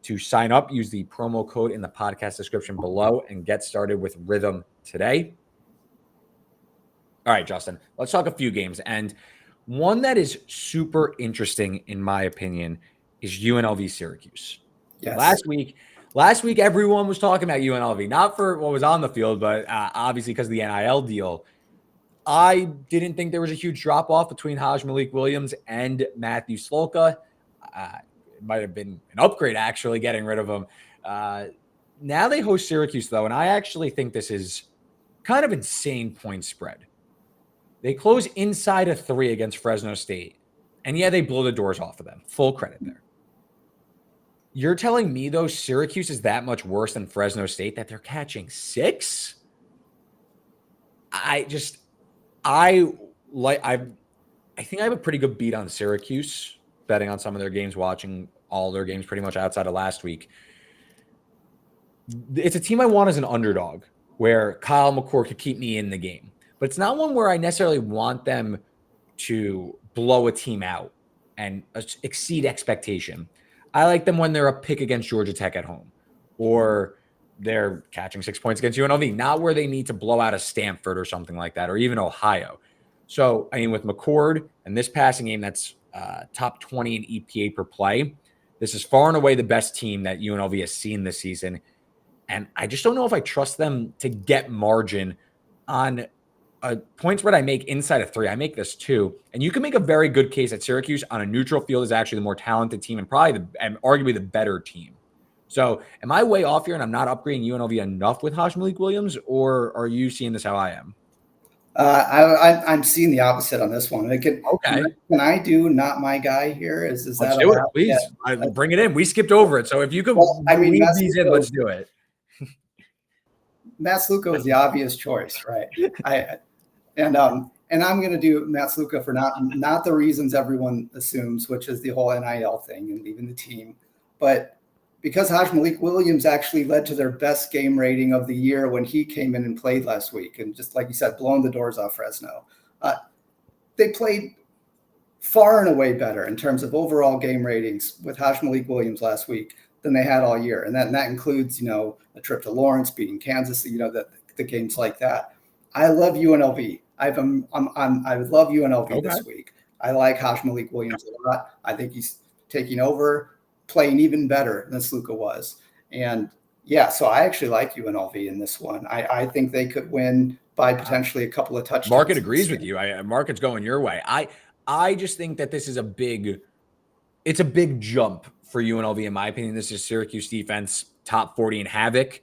To sign up, use the promo code in the podcast description below and get started with Rithmm today. All right, Justin, let's talk a few games. And one that is super interesting, in my opinion, is UNLV Syracuse. Yes. Last week, everyone was talking about UNLV, not for what was on the field, but obviously because of the NIL deal. I didn't think there was a huge drop-off between Haj Malik Williams and Matthew Slocum. It might have been an upgrade, actually, getting rid of him. Now they host Syracuse, though, and I actually think this is kind of insane point spread. They close inside of 3 against Fresno State, and yeah, they blow the doors off of them. Full credit there. You're telling me, though, Syracuse is that much worse than Fresno State, that they're catching 6? I think I have a pretty good beat on Syracuse, betting on some of their games, watching all their games pretty much outside of last week. It's a team I want as an underdog where Kyle McCord could keep me in the game, but it's not one where I necessarily want them to blow a team out and exceed expectation. I like them when they're a pick against Georgia Tech at home, or they're catching 6 points against UNLV, not where they need to blow out a Stanford or something like that, or even Ohio. So, I mean, with McCord and this passing game that's top 20 in EPA per play, this is far and away the best team that UNLV has seen this season. And I just don't know if I trust them to get margin on point spread I make inside of 3. I make this 2. And you can make a very good case that Syracuse on a neutral field is actually the more talented team and probably and arguably the better team. So am I way off here and I'm not upgrading UNLV enough with Malik Williams, or are you seeing this how I am? I'm seeing the opposite on this one. Okay. Can I do not my guy here? Is let's that do it, please? Yeah. Bring it in. We skipped over it. So if you could leave these in, let's do it. Matt Sluka was the obvious choice, right? And I'm going to do Matt Sluka for not the reasons everyone assumes, which is the whole NIL thing and leaving the team, but because Malik Williams actually led to their best game rating of the year when he came in and played last week, and just like you said, blowing the doors off Fresno. They played far and away better in terms of overall game ratings with Malik Williams last week than they had all year, and that includes a trip to Lawrence, beating Kansas, the games like that. I love UNLV. I would love UNLV this week. I like Malik Williams a lot. I think he's taking over, playing even better than Sluka was. And so I actually like UNLV in this one. I think they could win by potentially a couple of touchdowns. Market agrees with you. Market's going your way. I just think that this is a big jump for UNLV, in my opinion. This is Syracuse defense, top 40 in havoc.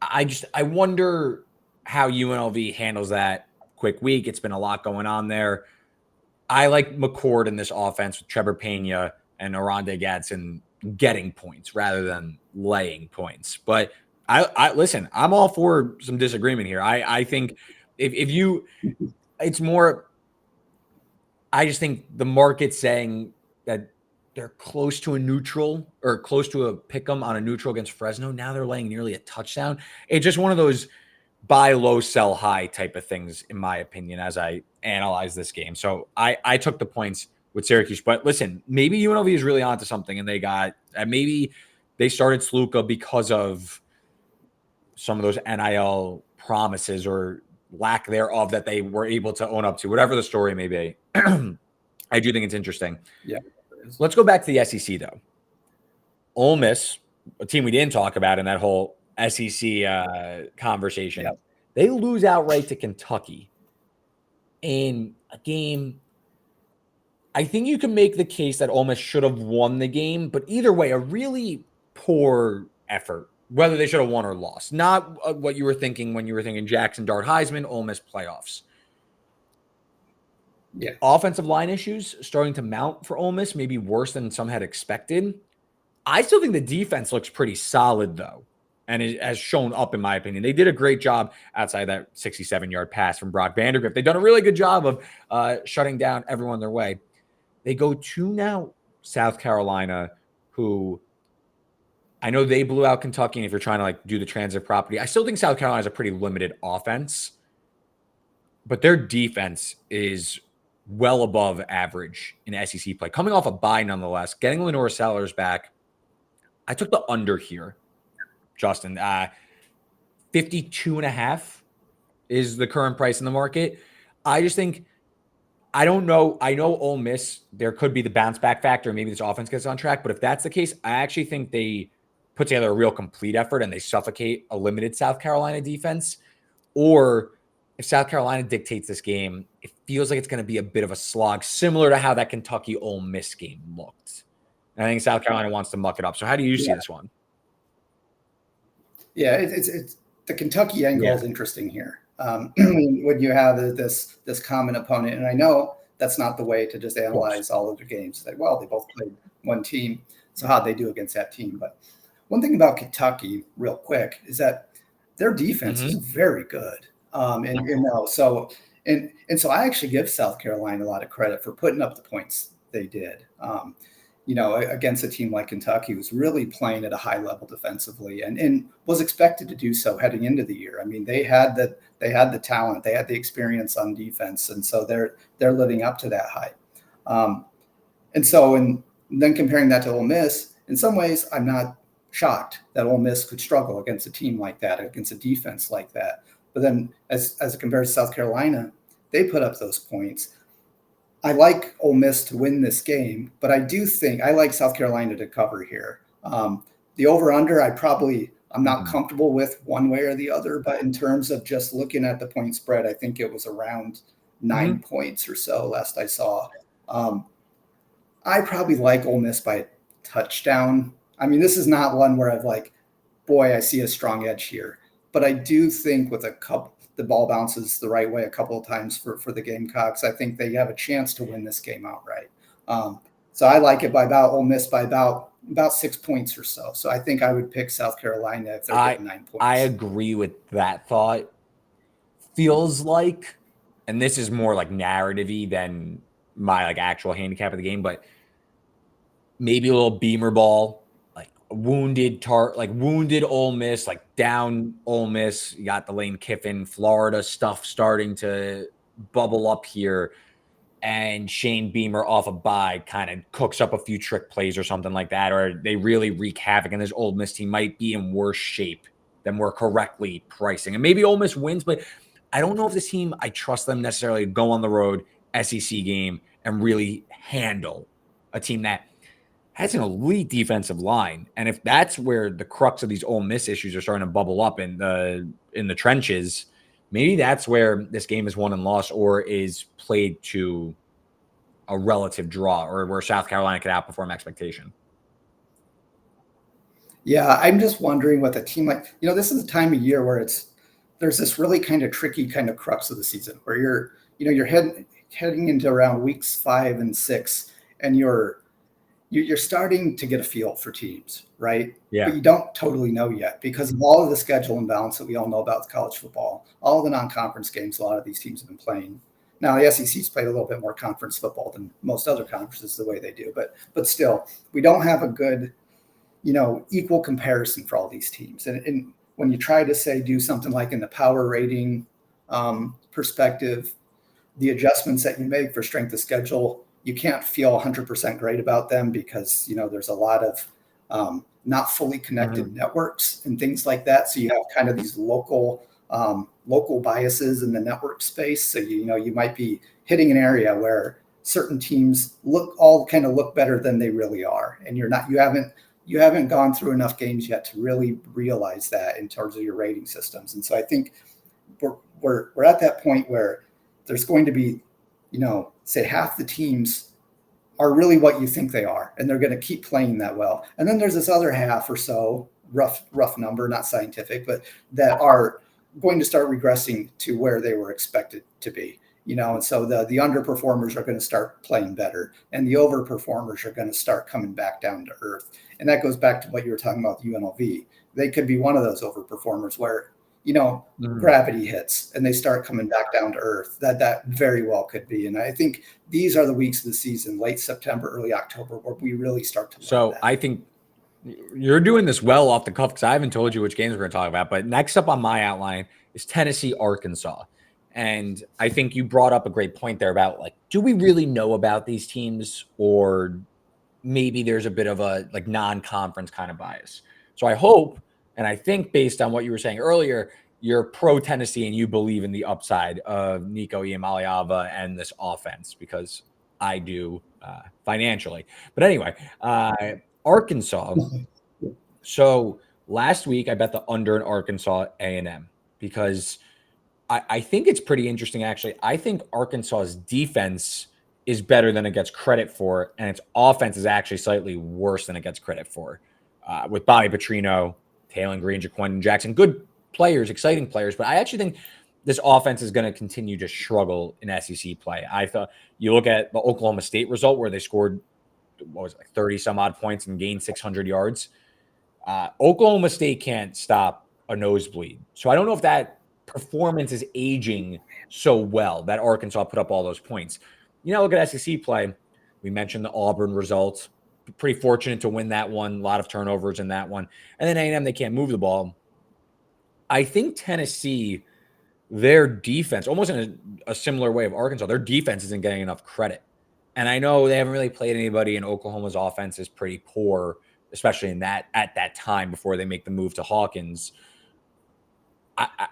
I wonder how UNLV handles that quick week. It's been a lot going on there. I like McCord in this offense with Trevor Pena and Oronde Gadsden getting points rather than laying points. But I listen, I'm all for some disagreement here. I think if you, it's more, I just think the market's saying that they're close to a neutral or close to a pick 'em on a neutral against Fresno. Now they're laying nearly a touchdown. It's just one of those buy low, sell high type of things, in my opinion, as I analyze this game. So I took the points with Syracuse. But listen, maybe UNLV is really onto something, and maybe they started Sluka because of some of those NIL promises or lack thereof that they were able to own up to, whatever the story may be. I do think it's interesting. Yeah. Let's go back to the SEC, though. Ole Miss, a team we didn't talk about in that whole SEC conversation. Yep. They lose outright to Kentucky in a game. I think you can make the case that Ole Miss should have won the game, but either way, a really poor effort, whether they should have won or lost. Not what you were thinking when you were thinking Jackson Dart Heisman, Ole Miss playoffs. Yeah. Offensive line issues starting to mount for Ole Miss, maybe worse than some had expected. I still think the defense looks pretty solid, though, and it has shown up, in my opinion. They did a great job outside that 67-yard pass from Brock Vandergrift. They've done a really good job of shutting down everyone their way. They go to now South Carolina, who I know they blew out Kentucky, and if you're trying to do the transit property, I still think South Carolina has a pretty limited offense, but their defense is well above average in SEC play. Coming off a bye, nonetheless, getting Lenore Sellers back. I took the under here, Justin. 52.5 is the current price in the market. I just think, I don't know. I know Ole Miss, there could be the bounce back factor. Maybe this offense gets on track. But if that's the case, I actually think they put together a real complete effort and they suffocate a limited South Carolina defense. Or if South Carolina dictates this game, it feels like it's going to be a bit of a slog, similar to how that Kentucky Ole Miss game looked. And I think South Carolina wants to muck it up. So how do you see this one? Yeah, it's the Kentucky angle is interesting here. When you have this common opponent, and I know that's not the way to just analyze all of the games. Like, well, they both played one team, so how'd they do against that team? But one thing about Kentucky, real quick, is that their defense is very good. So I actually give South Carolina a lot of credit for putting up the points they did. Against a team like Kentucky, who's really playing at a high level defensively and was expected to do so heading into the year. I mean, they had the talent, they had the experience on defense, and so they're living up to that hype. And then comparing that to Ole Miss, in some ways, I'm not shocked that Ole Miss could struggle against a team like that, against a defense like that. But then, as it compares to South Carolina, they put up those points. I like Ole Miss to win this game, but I do think I like South Carolina to cover here. The over/under, I'm not comfortable with one way or the other, but in terms of just looking at the point spread, I think it was around 9 points or so last I saw. I probably like Ole Miss by a touchdown. I mean, this is not one where I've like, boy, I see a strong edge here. But I do think with the ball bounces the right way a couple of times for the Gamecocks, I think they have a chance to win this game outright. So I like it by Ole Miss by about 6 points or so. So I think I would pick South Carolina if they're getting 9 points. I agree with that thought. Feels like, and this is more like narrative-y than my like actual handicap of the game, but maybe a little Beamer ball, like wounded Ole Miss, like down Ole Miss. You got the Lane Kiffin, Florida stuff starting to bubble up here. And Shane Beamer off a bye kind of cooks up a few trick plays or something like that, or they really wreak havoc, and this Ole Miss team might be in worse shape than we're correctly pricing. And maybe Ole Miss wins, but I don't know if this team, I trust them necessarily to go on the road, SEC game, and really handle a team that has an elite defensive line. And if that's where the crux of these Ole Miss issues are starting to bubble up in the trenches, maybe that's where this game is won and lost or is played to a relative draw, or where South Carolina could outperform expectation. Yeah, I'm just wondering with a team like, this is a time of year where there's this really kind of tricky kind of crux of the season where you're heading into around weeks 5 and 6, and you're starting to get a feel for teams, right? Yeah. But you don't totally know yet because of all of the schedule imbalance that we all know about college football, all of the non-conference games a lot of these teams have been playing. Now, the SEC's played a little bit more conference football than most other conferences the way they do, but still, we don't have a good, equal comparison for all these teams. And when you try to do something like in the power rating perspective, the adjustments that you make for strength of schedule, you can't feel 100% great about them because, there's a lot of not fully connected networks and things like that. So you have kind of these local biases in the network space. So, you might be hitting an area where certain teams look better than they really are. And you haven't gone through enough games yet to really realize that in terms of your rating systems. And so I think we're at that point where there's going to be, say half the teams are really what you think they are, and they're going to keep playing that well. And then there's this other half or so, rough number, not scientific, but that are going to start regressing to where they were expected to be, and so the underperformers are going to start playing better, and the overperformers are going to start coming back down to earth. And that goes back to what you were talking about with UNLV. They could be one of those overperformers where, gravity hits and they start coming back down to earth. That very well could be. And I think these are the weeks of the season, late September, early October, where we really start to. So I think you're doing this well off the cuff because I haven't told you which games we're going to talk about. But next up on my outline is Tennessee, Arkansas. And I think you brought up a great point there about do we really know about these teams, or maybe there's a bit of a non-conference kind of bias. So I hope, and I think based on what you were saying earlier, you're pro Tennessee and you believe in the upside of Nico Iamaleava and this offense, because I do financially. But anyway, Arkansas. So last week I bet the under in Arkansas A&M because I think it's pretty interesting, actually. I think Arkansas's defense is better than it gets credit for, and its offense is actually slightly worse than it gets credit for. With Bobby Petrino, Taylor Green, Jaquan Jackson, good players, exciting players, but I actually think this offense is going to continue to struggle in SEC play. I thought you look at the Oklahoma State result where they scored 30 some odd points and gained 600 yards. Oklahoma State can't stop a nosebleed. So I don't know if that performance is aging so well that Arkansas put up all those points. Look at SEC play. We mentioned the Auburn results. Pretty fortunate to win that one. A lot of turnovers in that one. And then A&M, they can't move the ball. I think Tennessee, their defense, almost in a similar way of Arkansas, their defense isn't getting enough credit. And I know they haven't really played anybody, and Oklahoma's offense is pretty poor, especially at that time before they make the move to Hawkins.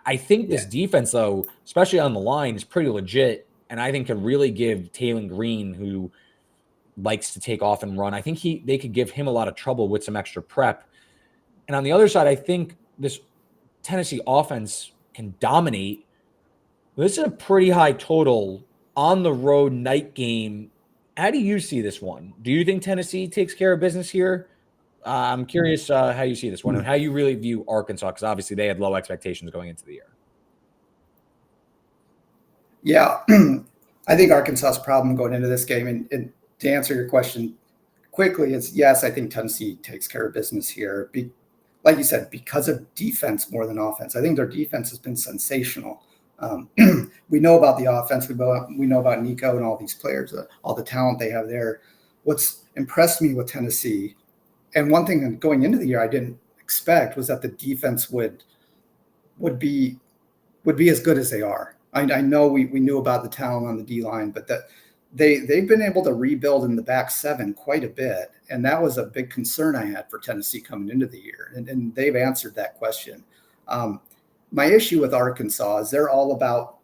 I think this defense, though, especially on the line, is pretty legit, and I think could really give Taylor Green, who likes to take off and run, I think they could give him a lot of trouble with some extra prep. And on the other side, I think this Tennessee offense can dominate. This is a pretty high total on the road night game. How do you see this one? Do you think Tennessee takes care of business here? I'm curious how you see this one and how you really view Arkansas, because obviously they had low expectations going into the year. Yeah, I think Arkansas's problem going into this game, and to answer your question quickly, is yes, I think Tennessee takes care of business here. Like you said, because of defense more than offense. I think their defense has been sensational. We know about the offense. We know about Nico and all these players, all the talent they have there. What's impressed me with Tennessee, and one thing going into the year I didn't expect, was that the defense would be as good as they are. I know we knew about the talent on the D-line, but that they've been able to rebuild in the back seven quite a bit. And that was a big concern I had for Tennessee coming into the year. And they've answered that question. My issue with Arkansas is they're all about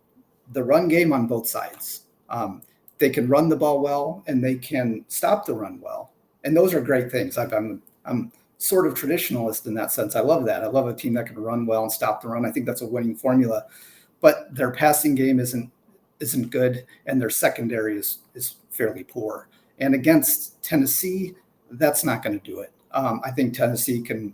the run game on both sides. They can run the ball well, and they can stop the run well. And those are great things. I'm sort of traditionalist in that sense. I love that. I love a team that can run well and stop the run. I think that's a winning formula. But their passing game isn't good, and their secondary is fairly poor. And against Tennessee, that's not going to do it. I think Tennessee can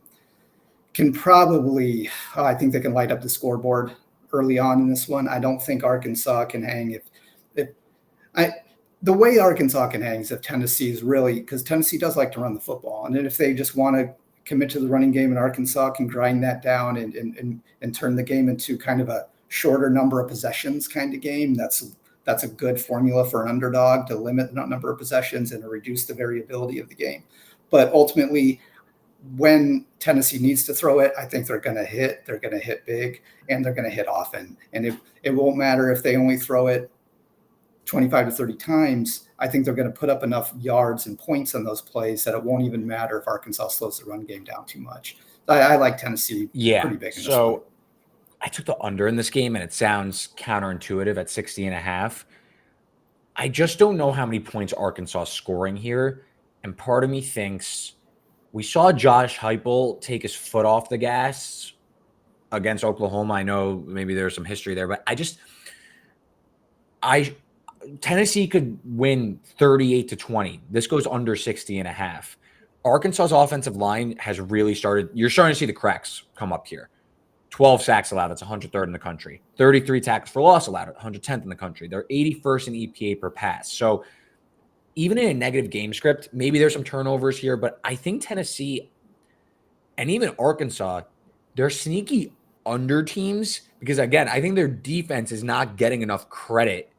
probably, I think they can light up the scoreboard early on in this one. I don't think Arkansas can hang. The way Arkansas can hang is if Tennessee is really, because Tennessee does like to run the football, and then if they just want to commit to the running game, and Arkansas can grind that down and turn the game into kind of a shorter number of possessions kind of game, that's a good formula for an underdog to limit the number of possessions and to reduce the variability of the game. But ultimately, when Tennessee needs to throw it, I think they're going to hit big, and they're going to hit often. And it won't matter if they only throw it 25 to 30 times. I think they're going to put up enough yards and points on those plays that it won't even matter if Arkansas slows the run game down too much. I like Tennessee pretty big in this one. I took the under in this game, and it sounds counterintuitive at 60.5. I just don't know how many points Arkansas is scoring here. And part of me thinks we saw Josh Heupel take his foot off the gas against Oklahoma. I know maybe there's some history there, but Tennessee could win 38-20. This goes under 60.5. Arkansas's offensive line has really started. You're starting to see the cracks come up here. 12 sacks allowed. That's 103rd in the country. 33 tackles for loss allowed. 110th in the country. They're 81st in EPA per pass. So even in a negative game script, maybe there's some turnovers here, but I think Tennessee and even Arkansas, they're sneaky under teams because, again, I think their defense is not getting enough credit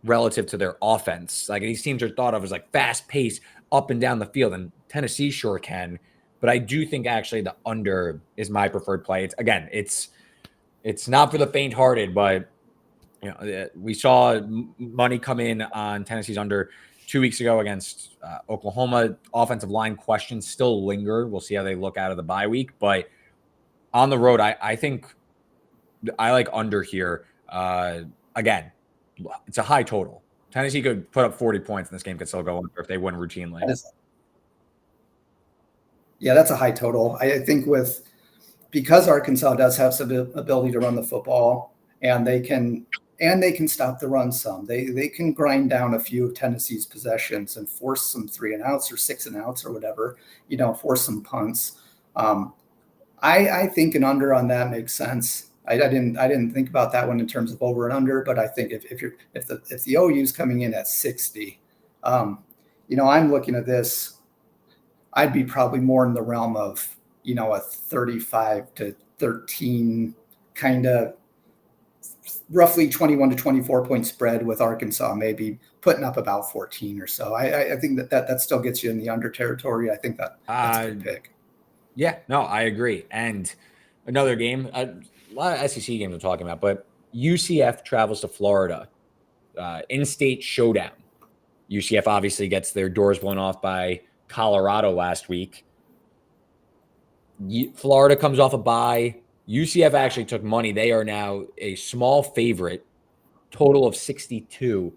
relative to their offense. Like, these teams are thought of as like fast pace up and down the field, and Tennessee sure can. But I do think actually the under is my preferred play. It's not for the faint-hearted, but we saw money come in on Tennessee's under 2 weeks ago against Oklahoma. Offensive line questions still linger. We'll see how they look out of the bye week. But on the road, I think I like under here. Again, it's a high total. Tennessee could put up 40 points, and this game could still go under if they win routinely. Yeah, that's a high total. I think because Arkansas does have some ability to run the football, and they can stop the run some. They can grind down a few of Tennessee's possessions and force some 3-and-outs or 6-and-outs or whatever. Force some punts. I think an under on that makes sense. I didn't think about that one in terms of over and under, but I think if the OU is coming in at 60, I'm looking at this. I'd be probably more in the realm of, a 35-13 kind of roughly 21 to 24 point spread with Arkansas, maybe putting up about 14 or so. I think that still gets you in the under territory. I think that's a good pick. Yeah, no, I agree. And another game, a lot of SEC games I'm talking about, but UCF travels to Florida, in-state showdown. UCF obviously gets their doors blown off by Colorado last week. Florida comes off a bye. UCF actually took money. They are now a small favorite, total of 62.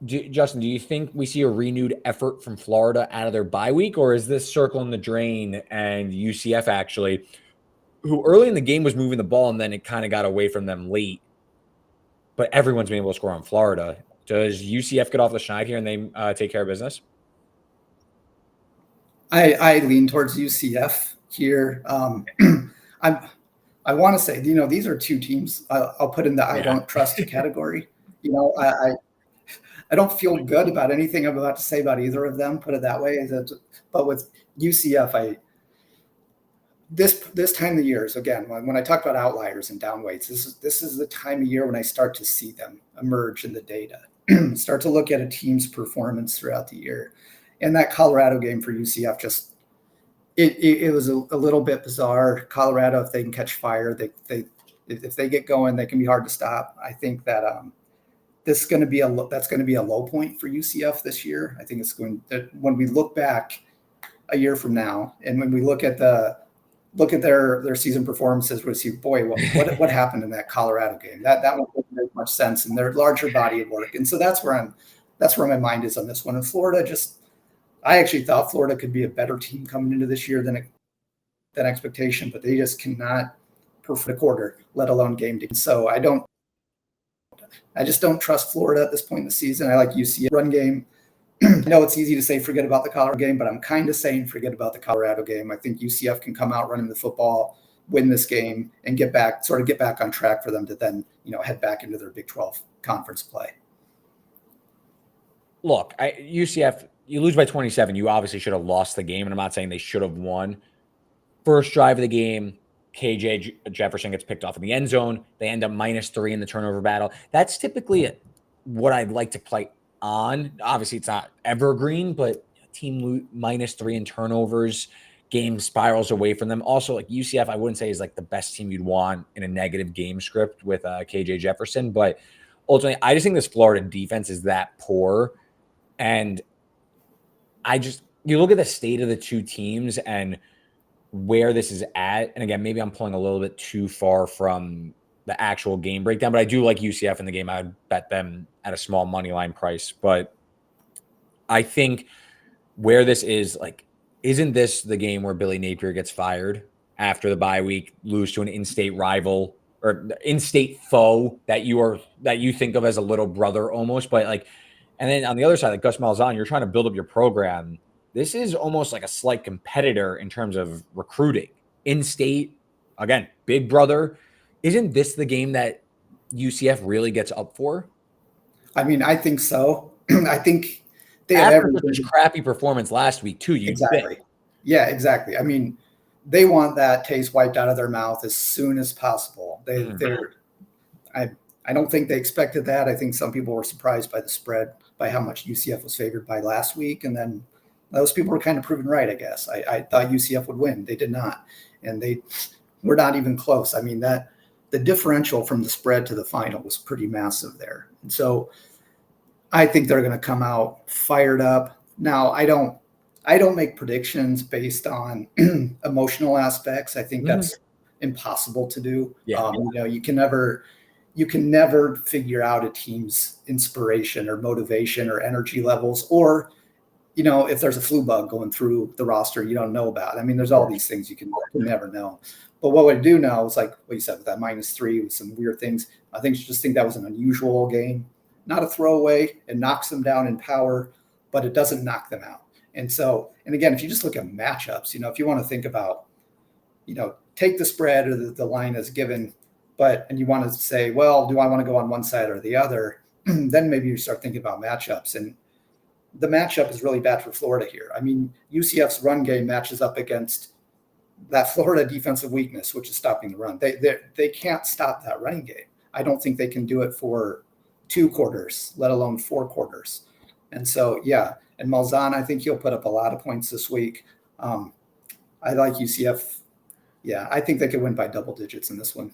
Justin, do you think we see a renewed effort from Florida out of their bye week, or is this circling the drain and UCF actually, who early in the game was moving the ball and then it kind of got away from them late, but everyone's been able to score on Florida? Does UCF get off the schneid here and they take care of business? I lean towards UCF here. I want to say, these are two teams I'll put in the I don't trust category. I don't feel good about anything I'm about to say about either of them, put it that way. But with UCF, this time of the year is, again, when I talk about outliers and downweights, this is the time of year when I start to see them emerge in the data, start to look at a team's performance throughout the year. And that Colorado game for UCF just it was a little bit bizarre. Colorado, if they can catch fire, if they get going, they can be hard to stop. I think that that's going to be a low point for UCF this year. I think it's when we look back a year from now, and when we look at their season performances, we'll see, boy, what happened in that Colorado game? That one doesn't make much sense in their larger body of work. And so that's where my mind is on this one. In Florida, I actually thought Florida could be a better team coming into this year than expectation, but they just cannot perform a quarter, let alone game day. So I just don't trust Florida at this point in the season. I like UCF run game. I know it's easy to say forget about the Colorado game, but I'm kind of saying forget about the Colorado game. I think UCF can come out running the football, win this game, and get back on track for them to then head back into their Big 12 conference play. Look, UCF, you lose by 27. You obviously should have lost the game, and I'm not saying they should have won. First drive of the game, KJ Jefferson gets picked off in the end zone. They end up -3 in the turnover battle. That's typically what I'd like to play on. Obviously, it's not evergreen, but team -3 in turnovers, game spirals away from them. Also, like UCF, I wouldn't say is like the best team you'd want in a negative game script with KJ Jefferson, but ultimately, I just think this Florida defense is that poor. And you look at the state of the two teams and where this is at. And again, maybe I'm pulling a little bit too far from the actual game breakdown, but I do like UCF in the game. I would bet them at a small money line price. But I think where this is, like, isn't this the game where Billy Napier gets fired after the bye week, lose to an in-state rival or in-state foe that you think of as a little brother almost, but like, and then on the other side, like Gus Malzahn, you're trying to build up your program. This is almost like a slight competitor in terms of recruiting. In-state, again, big brother. Isn't this the game that UCF really gets up for? I mean, I think so. I think they have such a crappy performance last week too. Exactly. Yeah, exactly. I mean, they want that taste wiped out of their mouth as soon as possible. I don't think they expected that. I think some people were surprised by the spread, by how much UCF was favored by last week. And then those people were kind of proven right, I guess. I thought UCF would win. They did not. And they were not even close. I mean, the differential from the spread to the final was pretty massive there. And so I think they're going to come out fired up. Now, I don't make predictions based on emotional aspects. I think that's impossible to do. Yeah. You can never figure out a team's inspiration or motivation or energy levels, or, if there's a flu bug going through the roster you don't know about. I mean, there's all these things you can never know. But what we do know is, like what you said, with that -3 with some weird things, I think that was an unusual game, not a throwaway. It knocks them down in power, but it doesn't knock them out. And so, and again, if you just look at matchups, if you want to think about, take the spread or the line as given, and you want to say, well, do I want to go on one side or the other? Then maybe you start thinking about matchups. And the matchup is really bad for Florida here. I mean, UCF's run game matches up against that Florida defensive weakness, which is stopping the run. They can't stop that running game. I don't think they can do it for 2 quarters, let alone 4 quarters. And so, yeah. And Malzahn, I think he'll put up a lot of points this week. I like UCF. Yeah, I think they could win by double digits in this one.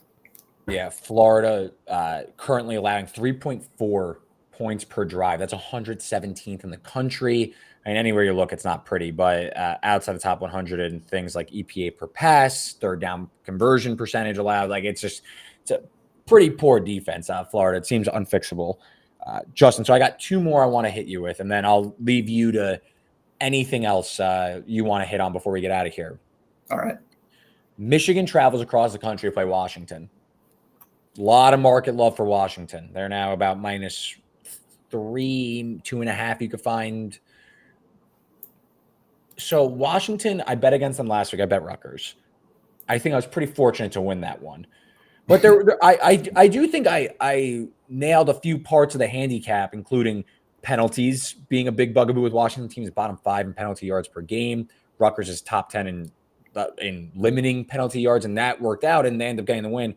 Yeah, Florida currently allowing 3.4 points per drive. That's 117th in the country. And anywhere you look, it's not pretty, but outside the top 100 and things like EPA per pass, third down conversion percentage allowed, like it's a pretty poor defense. Florida, it seems unfixable. Justin, so I got 2 more I want to hit you with, and then I'll leave you to anything else you want to hit on before we get out of here. All right. Michigan travels across the country to play Washington. A lot of market love for Washington. They're now about -3, 2.5 you could find. So Washington, I bet against them last week. I bet Rutgers. I think I was pretty fortunate to win that one. But I do think I nailed a few parts of the handicap, including penalties being a big bugaboo with Washington. Teams bottom 5 in penalty yards per game. Rutgers is top 10 in limiting penalty yards, and that worked out, and they end up getting the win.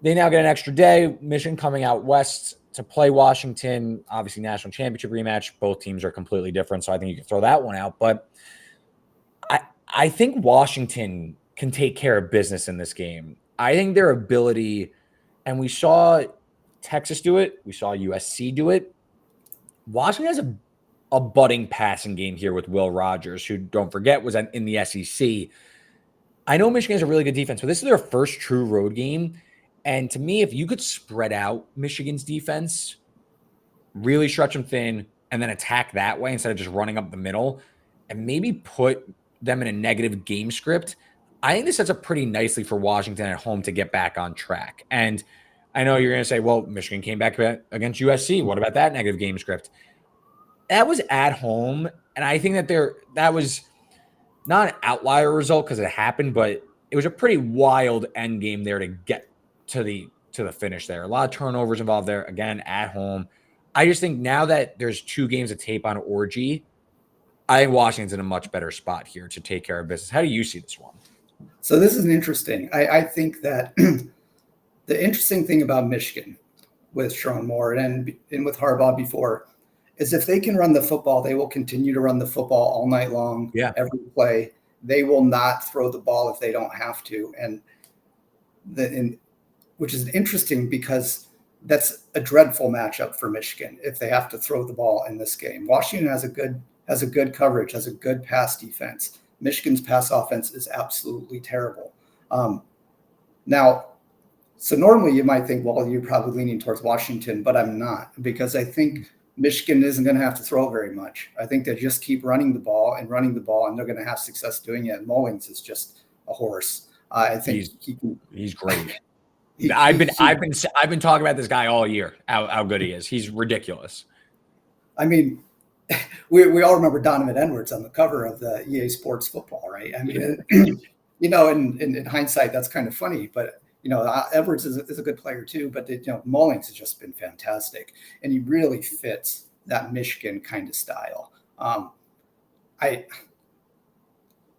They now get an extra day. Michigan coming out west to play Washington. Obviously, national championship rematch. Both teams are completely different, so I think you can throw that one out. But I think Washington can take care of business in this game. I think their ability, and we saw Texas do it. We saw USC do it. Washington has a budding passing game here with Will Rogers, who, don't forget, was in the SEC. I know Michigan has a really good defense, but this is their first true road game. And to me, if you could spread out Michigan's defense, really stretch them thin, and then attack that way instead of just running up the middle, and maybe put them in a negative game script, I think this sets up pretty nicely for Washington at home to get back on track. And I know you're going to say, well, Michigan came back against USC. What about that negative game script? That was at home, and I think that was not an outlier result because it happened, but it was a pretty wild end game there to get to the finish there. A lot of turnovers involved there, again, at home. I just think now that there's 2 games of tape on Orgy, I think Washington's in a much better spot here to take care of business. How do you see this one? So this is interesting. I think that the interesting thing about Michigan with Sharon Moore and with Harbaugh before is if they can run the football, they will continue to run the football all night long, every play. They will not throw the ball if they don't have to. Which is interesting because that's a dreadful matchup for Michigan if they have to throw the ball in this game. Washington has a good coverage, has a good pass defense. Michigan's pass offense is absolutely terrible. Now, so normally you might think, well, you're probably leaning towards Washington, but I'm not, because I think Michigan isn't going to have to throw very much. I think they just keep running the ball, and they're going to have success doing it. Mullings is just a horse. I think he's great. I've been talking about this guy all year. How good he is. He's ridiculous. I mean, we all remember Donovan Edwards on the cover of the EA Sports Football, right? I mean, in hindsight, that's kind of funny, but Edwards is a good player too. But Mullings has just been fantastic, and he really fits that Michigan kind of style. I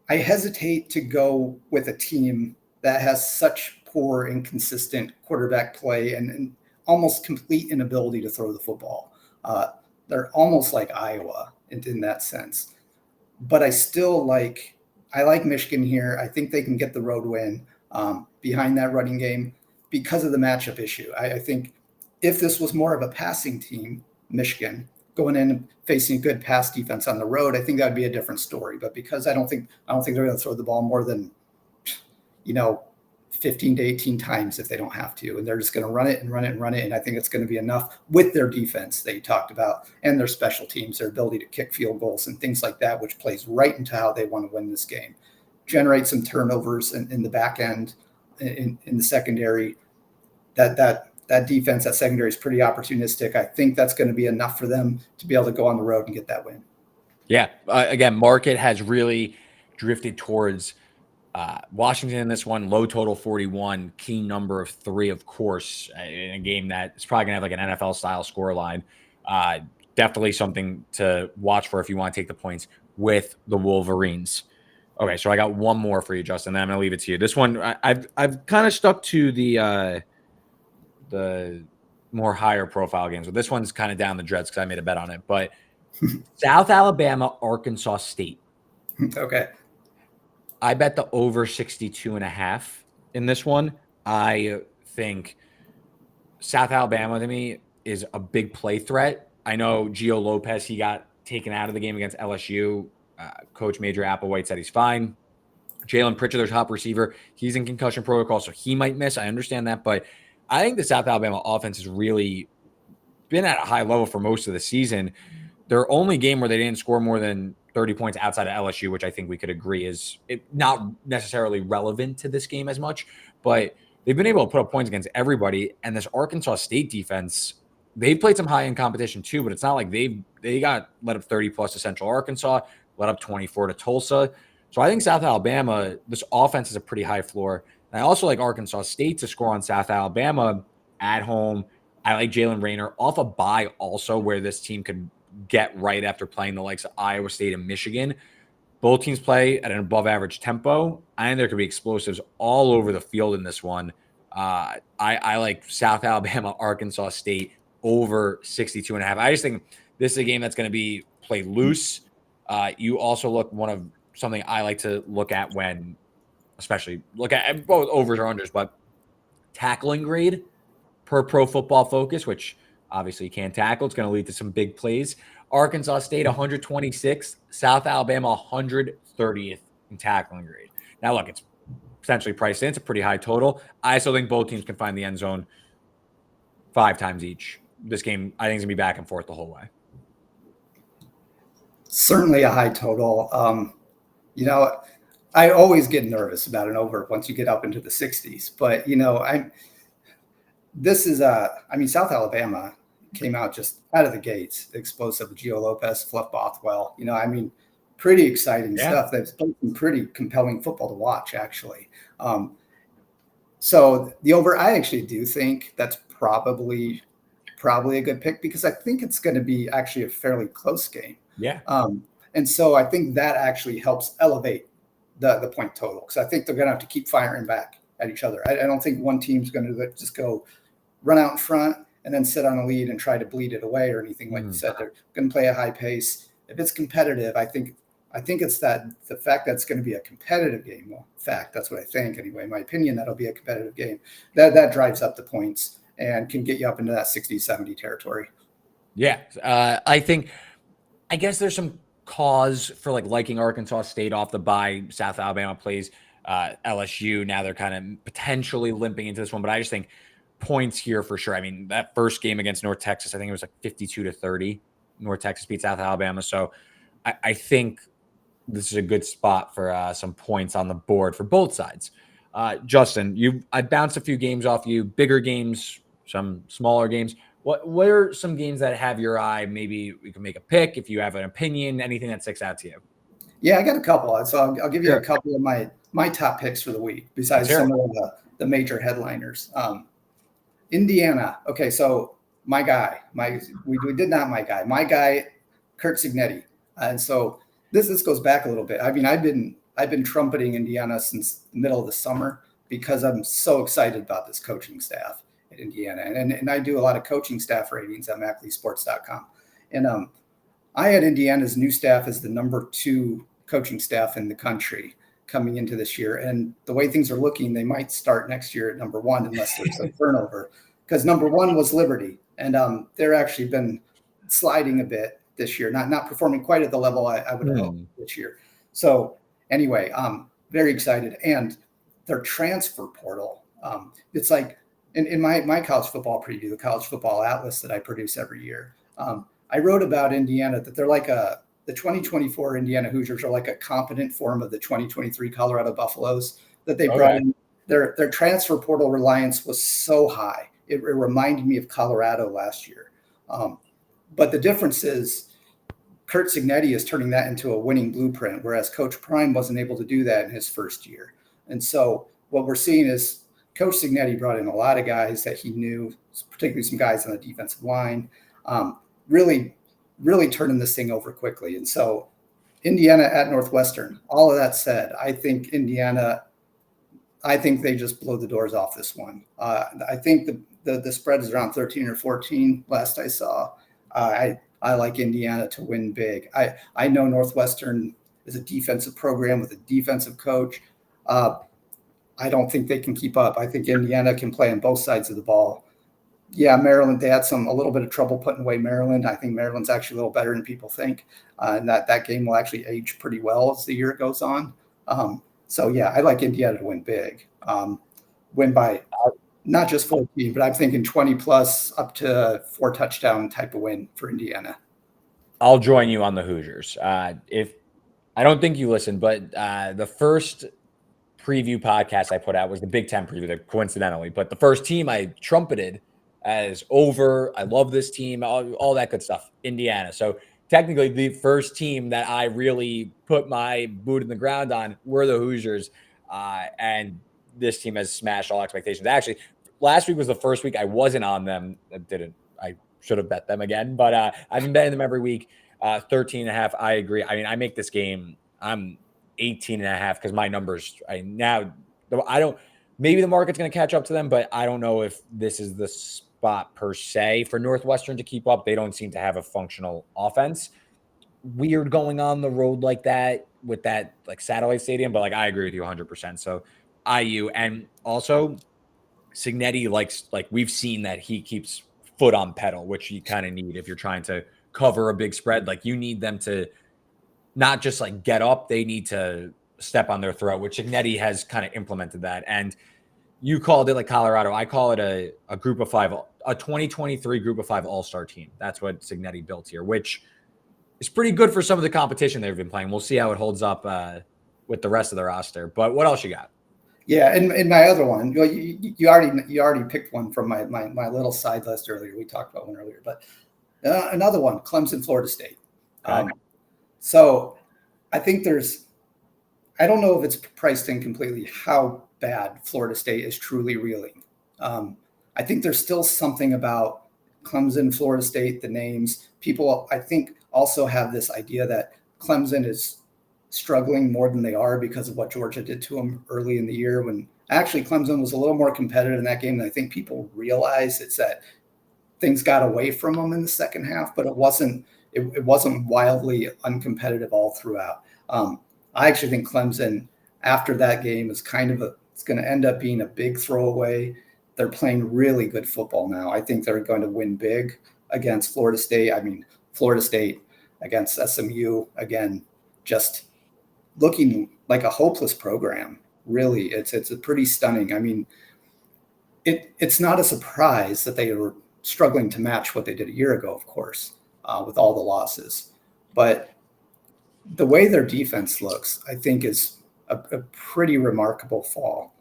hesitate to go with a team that has such poor, inconsistent quarterback play and almost complete inability to throw the football. They're almost like Iowa in that sense. But I like Michigan here. I think they can get the road win behind that running game because of the matchup issue. I think if this was more of a passing team, Michigan, going in and facing a good pass defense on the road, I think that would be a different story. But because I don't think they're going to throw the ball more than 15 to 18 times if they don't have to. And they're just going to run it and run it and run it. And I think it's going to be enough with their defense that you talked about and their special teams, their ability to kick field goals and things like that, which plays right into how they want to win this game. Generate some turnovers in the back end, in the secondary. That defense, that secondary is pretty opportunistic. I think that's going to be enough for them to be able to go on the road and get that win. Yeah. Again, market has really drifted towards Washington in this one. Low total 41, key number of 3, of course, in a game that is probably going to have like an NFL style scoreline. Definitely something to watch for if you want to take the points with the Wolverines. Okay, so I got one more for you, Justin. Then I'm going to leave it to you. This one, I've kind of stuck to the the more higher profile games. But this one's kind of down the dreads because I made a bet on it. But South Alabama, Arkansas State. Okay. I bet the over 62.5 in this one. I think South Alabama to me is a big play threat. I know Gio Lopez, he got taken out of the game against LSU. Coach Major Applewhite said he's fine. Jalen Pritchard, their top receiver, he's in concussion protocol, so he might miss. I understand that, but I think the South Alabama offense has really been at a high level for most of the season. Their only game where they didn't score more than 30 points outside of LSU, which I think we could agree is not necessarily relevant to this game as much, but they've been able to put up points against everybody. And this Arkansas State defense, they've played some high-end competition too, but it's not like they got let up 30 plus to Central Arkansas, let up 24 to Tulsa. So I think South Alabama, this offense is a pretty high floor. And I also like Arkansas State to score on South Alabama at home. I like Jalen Raynor off a bye also, where this team could get right after playing the likes of Iowa State and Michigan. Both teams play at an above average tempo. I think there could be explosives all over the field in this one. I like South Alabama, Arkansas State over 62.5. I just think this is a game that's going to be played loose. You also look something I like to look at when, especially look at both overs or unders, but tackling grade per Pro Football Focus, which obviously you can't tackle. It's going to lead to some big plays. Arkansas State 126th, South Alabama 130th in tackling grade. Now, look, it's potentially priced in. It's a pretty high total. I still think both teams can find the end zone 5 times each. This game, I think, is going to be back and forth the whole way. Certainly a high total. I always get nervous about an over once you get up into the 60s. But, South Alabama came out just out of the gates, explosive. Gio Lopez, Fluff Bothwell, pretty exciting stuff. That's some pretty compelling football to watch, actually. So the over, I actually do think that's probably a good pick because I think it's going to be actually a fairly close game. Yeah. And so I think that actually helps elevate the point total because I think they're going to have to keep firing back at each other. I don't think one team's going to just go run out in front and then sit on a lead and try to bleed it away or anything like you said. They're going to play a high pace. If it's competitive, I think it's the fact that it's going to be a competitive game. Well, in fact, that's what I think anyway. In my opinion, that'll be a competitive game. That drives up the points and can get you up into that 60-70 territory. Yeah. I guess there's some cause for liking Arkansas State off the bye. South Alabama plays LSU. Now they're kind of potentially limping into this one, but I just think points here for sure. I mean, that first game against North Texas, I think it was 52-30. North Texas beat South Alabama. So I think this is a good spot for some points on the board for both sides. Justin, I bounced a few games off you, bigger games, some smaller games. What are some games that have your eye? Maybe we can make a pick if you have an opinion, anything that sticks out to you. Yeah, I got a couple. So I'll give you a couple of my top picks for the week besides some of the major headliners. Indiana. Okay, so my guy, my guy, Curt Cignetti. And so this goes back a little bit. I mean, I've been trumpeting Indiana since the middle of the summer because I'm so excited about this coaching staff at Indiana. And I do a lot of coaching staff ratings at McIlleceSports.com. And I had Indiana's new staff as the number 2 coaching staff in the country coming into this year. And the way things are looking, they might start next year at number 1 unless there's a turnover. Because number 1 was Liberty. And they're actually been sliding a bit this year, not performing quite at the level I would have hoped this year. So anyway, very excited. And their transfer portal, it's like in my college football preview, the college football atlas that I produce every year, I wrote about Indiana that they're like the 2024 Indiana Hoosiers are like a competent form of the 2023 Colorado Buffaloes that they brought in. Their transfer portal reliance was so high. It reminded me of Colorado last year. But the difference is Curt Cignetti is turning that into a winning blueprint, whereas Coach Prime wasn't able to do that in his first year. And so what we're seeing is Coach Cignetti brought in a lot of guys that he knew, particularly some guys on the defensive line, really turning this thing over quickly. And so Indiana at Northwestern, all of that said, I think they just blow the doors off this one. I think the spread is around 13 or 14 last I saw. I like Indiana to win big. I know Northwestern is a defensive program with a defensive coach. I don't think they can keep up. I think Indiana can play on both sides of the ball. Yeah, Maryland, they had a little bit of trouble putting away Maryland. I think Maryland's actually a little better than people think. And that game will actually age pretty well as the year goes on. So, yeah, I like Indiana to win big. Win by not just 14, but I'm thinking 20 plus up to 4 touchdown type of win for Indiana. I'll join you on the Hoosiers. If I don't think you listened, but the first preview podcast I put out was the Big Ten preview, coincidentally. But the first team I trumpeted as over, I love this team, all that good stuff, Indiana. So technically the first team that I really put my boot in the ground on were the Hoosiers. And this team has smashed all expectations. Actually, last week was the first week I wasn't on them. I should have bet them again, but I've been betting them every week. 13.5. I agree. I mean, I make this game. I'm 18.5 because my numbers I don't, maybe the market's going to catch up to them, but I don't know if this is the spot per se for Northwestern to keep up. They don't seem to have a functional offense. Weird going on the road like that with that like satellite stadium, but like I agree with you 100%. So IU, and also Cignetti likes, like we've seen that he keeps foot on pedal, which you kind of need if you're trying to cover a big spread. Like you need them to not just like get up, they need to step on their throat, which Cignetti has kind of implemented that. And you called it like Colorado. I call it a group of 5, a 2023 group of 5 all-star team. That's what Cignetti built here, which is pretty good for some of the competition they've been playing. We'll see how it holds up with the rest of the roster. But what else you got? Yeah, and my other one, you already picked one from my little side list earlier. We talked about one earlier, but another one, Clemson-Florida State. Okay. So I think I don't know if it's priced in completely how bad Florida State is truly reeling. I think there's still something about Clemson, Florida State, the names. People, I think, also have this idea that Clemson is struggling more than they are because of what Georgia did to them early in the year, when actually Clemson was a little more competitive in that game than I think people realize. It's that things got away from them in the second half, but it wasn't wildly uncompetitive all throughout. I actually think Clemson, after that game, is it's going to end up being a big throwaway. They're playing really good football now. I think they're going to win big against Florida State. I mean, Florida State against SMU, again, just looking like a hopeless program. Really, it's a pretty stunning. I mean, it's not a surprise that they were struggling to match what they did a year ago, of course, with all the losses. But the way their defense looks, I think, is a pretty remarkable fall.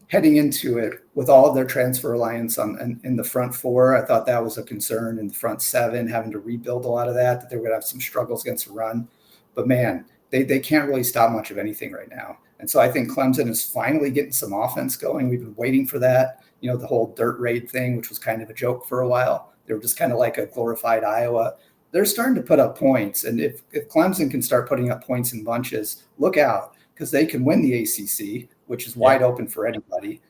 Heading into it with all of their transfer alliance in the front 4, I thought that was a concern. In the front 7, having to rebuild a lot of that they were going to have some struggles against the run. But man, they can't really stop much of anything right now. And so I think Clemson is finally getting some offense going. We've been waiting for that. You know, the whole dirt raid thing, which was kind of a joke for a while. They were just kind of like a glorified Iowa. They're starting to put up points. And if Clemson can start putting up points in bunches, look out, because they can win the ACC, which is wide open for anybody.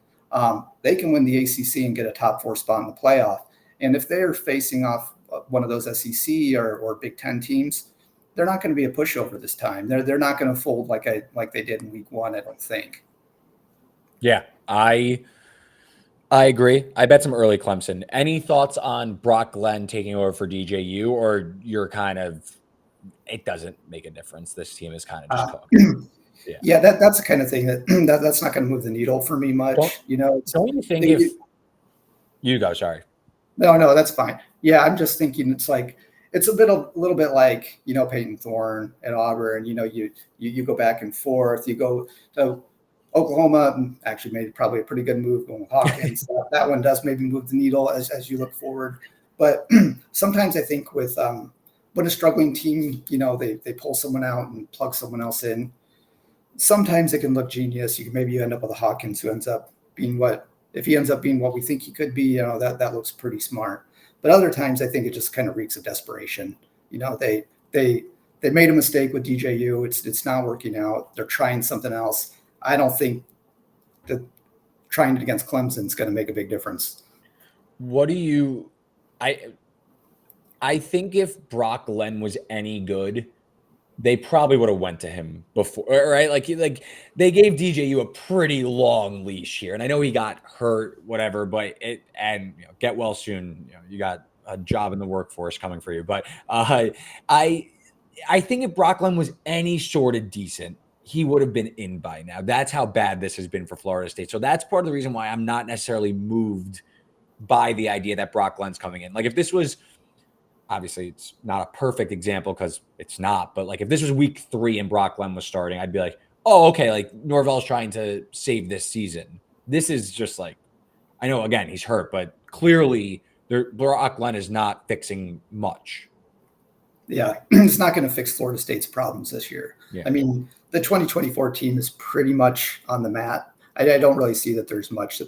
They can win the ACC and get a top 4 spot in the playoff. And if they're facing off one of those SEC or Big Ten teams, they're not going to be a pushover this time. They're not going to fold like they did in week 1, I don't think. Yeah, I agree. I bet some early Clemson. Any thoughts on Brock Glenn taking over for DJU, or you're kind of, it doesn't make a difference? This team is kind of just cooked. Yeah, that's the kind of thing that's not going to move the needle for me much. Don't you think if you go, sorry. No, that's fine. Yeah, I'm just thinking it's a little bit like, Peyton Thorne at Auburn. You go back and forth. You go to Oklahoma, actually made probably a pretty good move going with Hawkins. That one does maybe move the needle as you look forward. But sometimes I think with a struggling team, they pull someone out and plug someone else in. Sometimes it can look genius. Maybe you end up with a Hawkins who ends up being what we think he could be, that looks pretty smart. But other times I think it just kind of reeks of desperation. They made a mistake with DJU. It's not working out. They're trying something else. I don't think that trying it against Clemson is going to make a big difference. What do you I I think if Brock Glenn was any good, they probably would have went to him before, right? Like they gave DJU a pretty long leash here, and I know he got hurt, whatever, but get well soon. You got a job in the workforce coming for you, but I I think if Brock Glenn was any sort of decent, he would have been in by now. That's how bad this has been for Florida State. So that's part of the reason why I'm not necessarily moved by the idea that Brock Glenn's coming in. Like if this was obviously it's not a perfect example because it's not, but like if this was week 3 and Brock Glenn was starting, I'd be like, oh, okay, like Norvell's trying to save this season. This is just like, I know again he's hurt, but clearly Brock Glenn is not fixing much. Yeah, it's not going to fix Florida State's problems this year. Yeah. I mean, the 2024 team is pretty much on the mat. I don't really see that there's much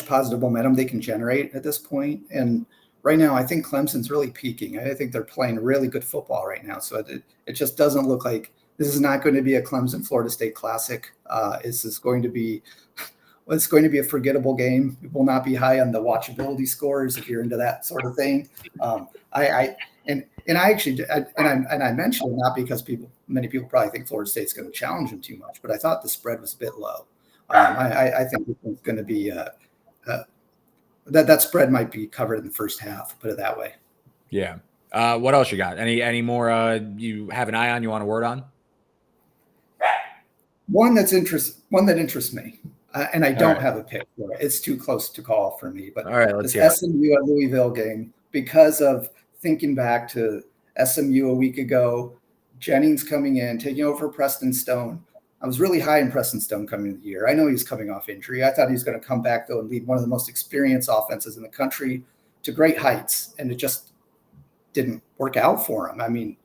positive momentum they can generate at this point. And right now, I think Clemson's really peaking. I think they're playing really good football right now. So it just doesn't look like this is not going to be a Clemson-Florida State classic. It's going to be a forgettable game. It will not be high on the watchability scores if you're into that sort of thing. I mentioned it not because many people probably think Florida State's going to challenge them too much, but I thought the spread was a bit low. I think it's going to be that spread might be covered in the first half. Put it that way. Yeah. What else you got? Any more you have an eye on? You want a word on? One that interests me, and I don't have a pick for it. It's too close to call for me. But all right, let's this SMU at Louisville game, because of thinking back to SMU a week ago, Jennings coming in, taking over Preston Stone. I was really high in Preston Stone coming into the year. I know he's coming off injury. I thought he was going to come back, though, and lead one of the most experienced offenses in the country to great heights, and it just didn't work out for him. I mean,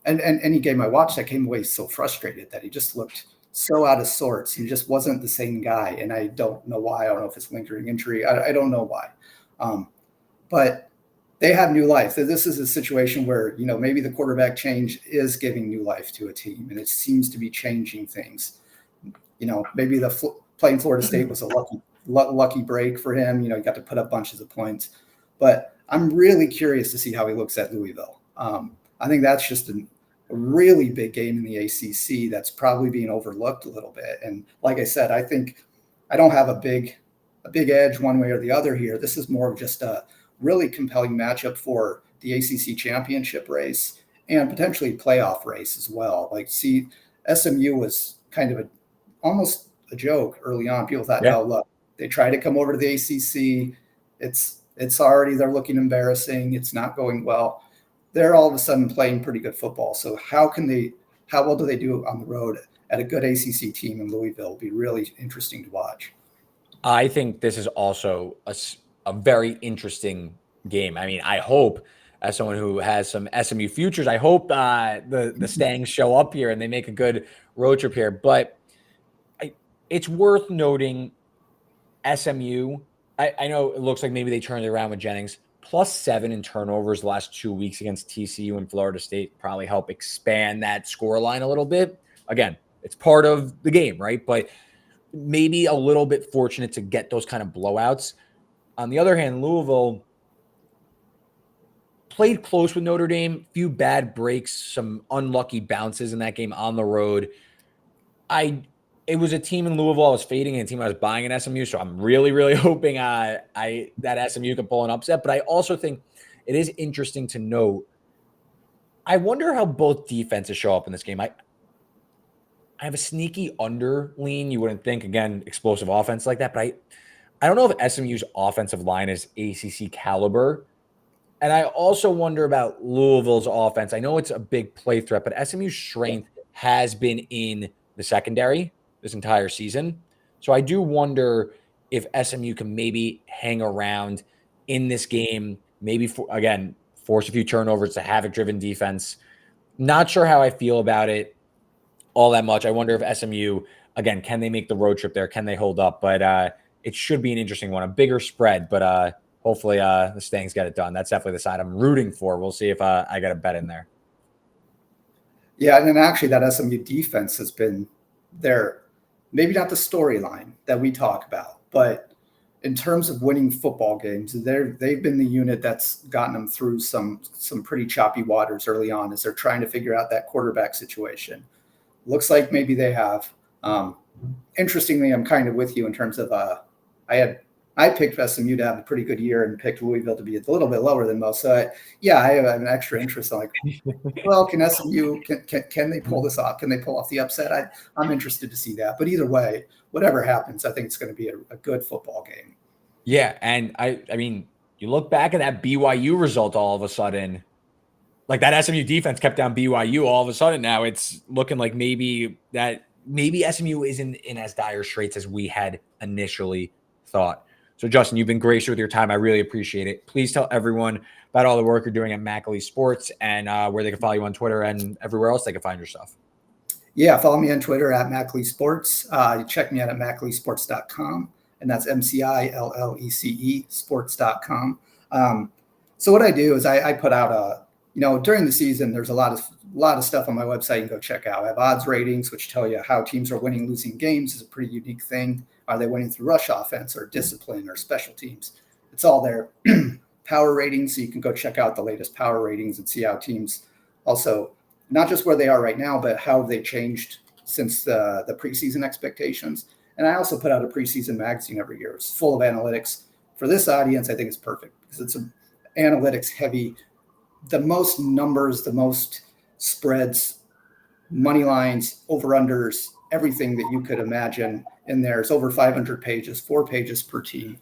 and any game I watched, I came away so frustrated that he just looked so out of sorts. He just wasn't the same guy, and I don't know why. I don't know if it's lingering injury. I don't know why. But they have new life. This is a situation where, maybe the quarterback change is giving new life to a team, and it seems to be changing things. Maybe playing Florida State was a lucky break for him. He got to put up bunches of points. But I'm really curious to see how he looks at Louisville. I think that's just a really big game in the ACC that's probably being overlooked a little bit. And like I said, I think I don't have a big edge one way or the other here. This is more of just a really compelling matchup for the ACC championship race and potentially playoff race as well. Like, SMU was kind of almost a joke early on. People thought, no, look, they tried to come over to the ACC. It's already, they're looking embarrassing. It's not going well. They're all of a sudden playing pretty good football. So how well do they do on the road at a good ACC team in Louisville? It'll be really interesting to watch. I think this is also a very interesting game. I mean, I hope, as someone who has some SMU futures, I hope the Stangs show up here and they make a good road trip here. But it's worth noting SMU. I know it looks like maybe they turned it around with Jennings. +7 in turnovers the last 2 weeks against TCU and Florida State probably help expand that score line a little bit. Again, it's part of the game, right? But maybe a little bit fortunate to get those kind of blowouts. On the other hand, Louisville played close with Notre Dame, few bad breaks, some unlucky bounces in that game on the road. It was a team in Louisville I was fading and a team I was buying in SMU, so I'm really, really hoping that SMU can pull an upset. But I also think it is interesting to note, I wonder how both defenses show up in this game. I have a sneaky under lean. You wouldn't think, again, explosive offense like that, but I don't know if SMU's offensive line is ACC caliber. And I also wonder about Louisville's offense. I know it's a big play threat, but SMU's strength has been in the secondary this entire season. So I do wonder if SMU can maybe hang around in this game, maybe, force a few turnovers to havoc-driven defense. Not sure how I feel about it all that much. I wonder if SMU, again, can they make the road trip there? Can they hold up? But it should be an interesting one, a bigger spread, but hopefully the Stangs get it done. That's definitely the side I'm rooting for. We'll see if I got a bet in there. Yeah, and then actually that SMU defense has been there. Maybe not the storyline that we talk about, but in terms of winning football games, they've been the unit that's gotten them through some pretty choppy waters early on as they're trying to figure out that quarterback situation. Looks like maybe they have. Interestingly, I'm kind of with you in terms of I picked SMU to have a pretty good year and picked Louisville to be a little bit lower than most. So I have an extra interest. I'm like, well, can SMU can they pull this off? Can they pull off the upset? I'm interested to see that. But either way, whatever happens, I think it's going to be a good football game. Yeah, and I mean, you look back at that BYU result all of a sudden, like that SMU defense kept down BYU. All of a sudden now it's looking like maybe SMU isn't in as dire straits as we had initially thought. So Justin, you've been gracious with your time. I really appreciate it. Please tell everyone about all the work you're doing at McIllece Sports and where they can follow you on Twitter and everywhere else they can find your stuff. Yeah, follow me on Twitter at McIllece Sports. You check me out at McIlleceSports.com. And that's McIllece sports.com. So what I do is I put out during the season, there's a lot of stuff on my website you can go check out. I have odds ratings, which tell you how teams are winning, losing games. Is a pretty unique thing. Are they winning through rush offense or discipline or special teams? It's all there. Power ratings, so you can go check out the latest power ratings and see how teams also, not just where they are right now, but how they changed since the preseason expectations. And I also put out a preseason magazine every year. It's full of analytics. For this audience, I think it's perfect because it's analytics heavy. The most numbers, the most spreads, money lines, over-unders, everything that you could imagine in there. It's over 500 pages, 4 pages per team.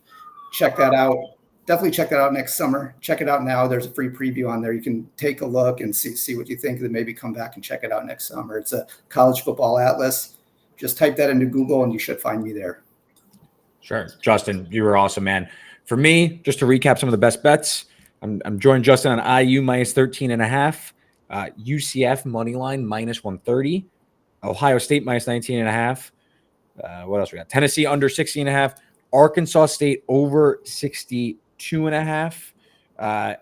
Check that out. Definitely check that out next summer. Check it out now. There's a free preview on there. You can take a look and see what you think, and then maybe come back and check it out next summer. It's a college football atlas. Just type that into Google and you should find me there. Sure. Justin, you were awesome, man. For me, just to recap some of the best bets, I'm joining Justin on IU minus 13.5, UCF money line minus 130, Ohio State minus 19.5. What else we got? Tennessee under 60.5, Arkansas State over 62.5,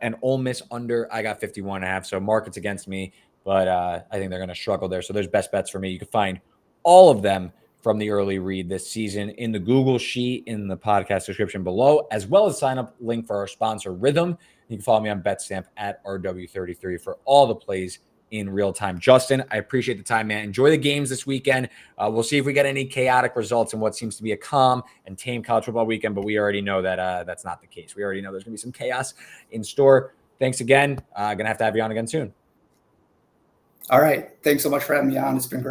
and Ole Miss under. I got 51.5. So market's against me, but I think they're going to struggle there. So there's best bets for me. You can find all of them from the early read this season in the Google sheet in the podcast description below, as well as sign up link for our sponsor Rithmm. You can follow me on betstamp at RW33 for all the plays in real time. Justin, I appreciate the time, man. Enjoy the games this weekend. We'll see if we get any chaotic results in what seems to be a calm and tame college football weekend, but we already know that that's not the case. We already know there's going to be some chaos in store. Thanks again. Going to have you on again soon. All right. Thanks so much for having me on. It's been great.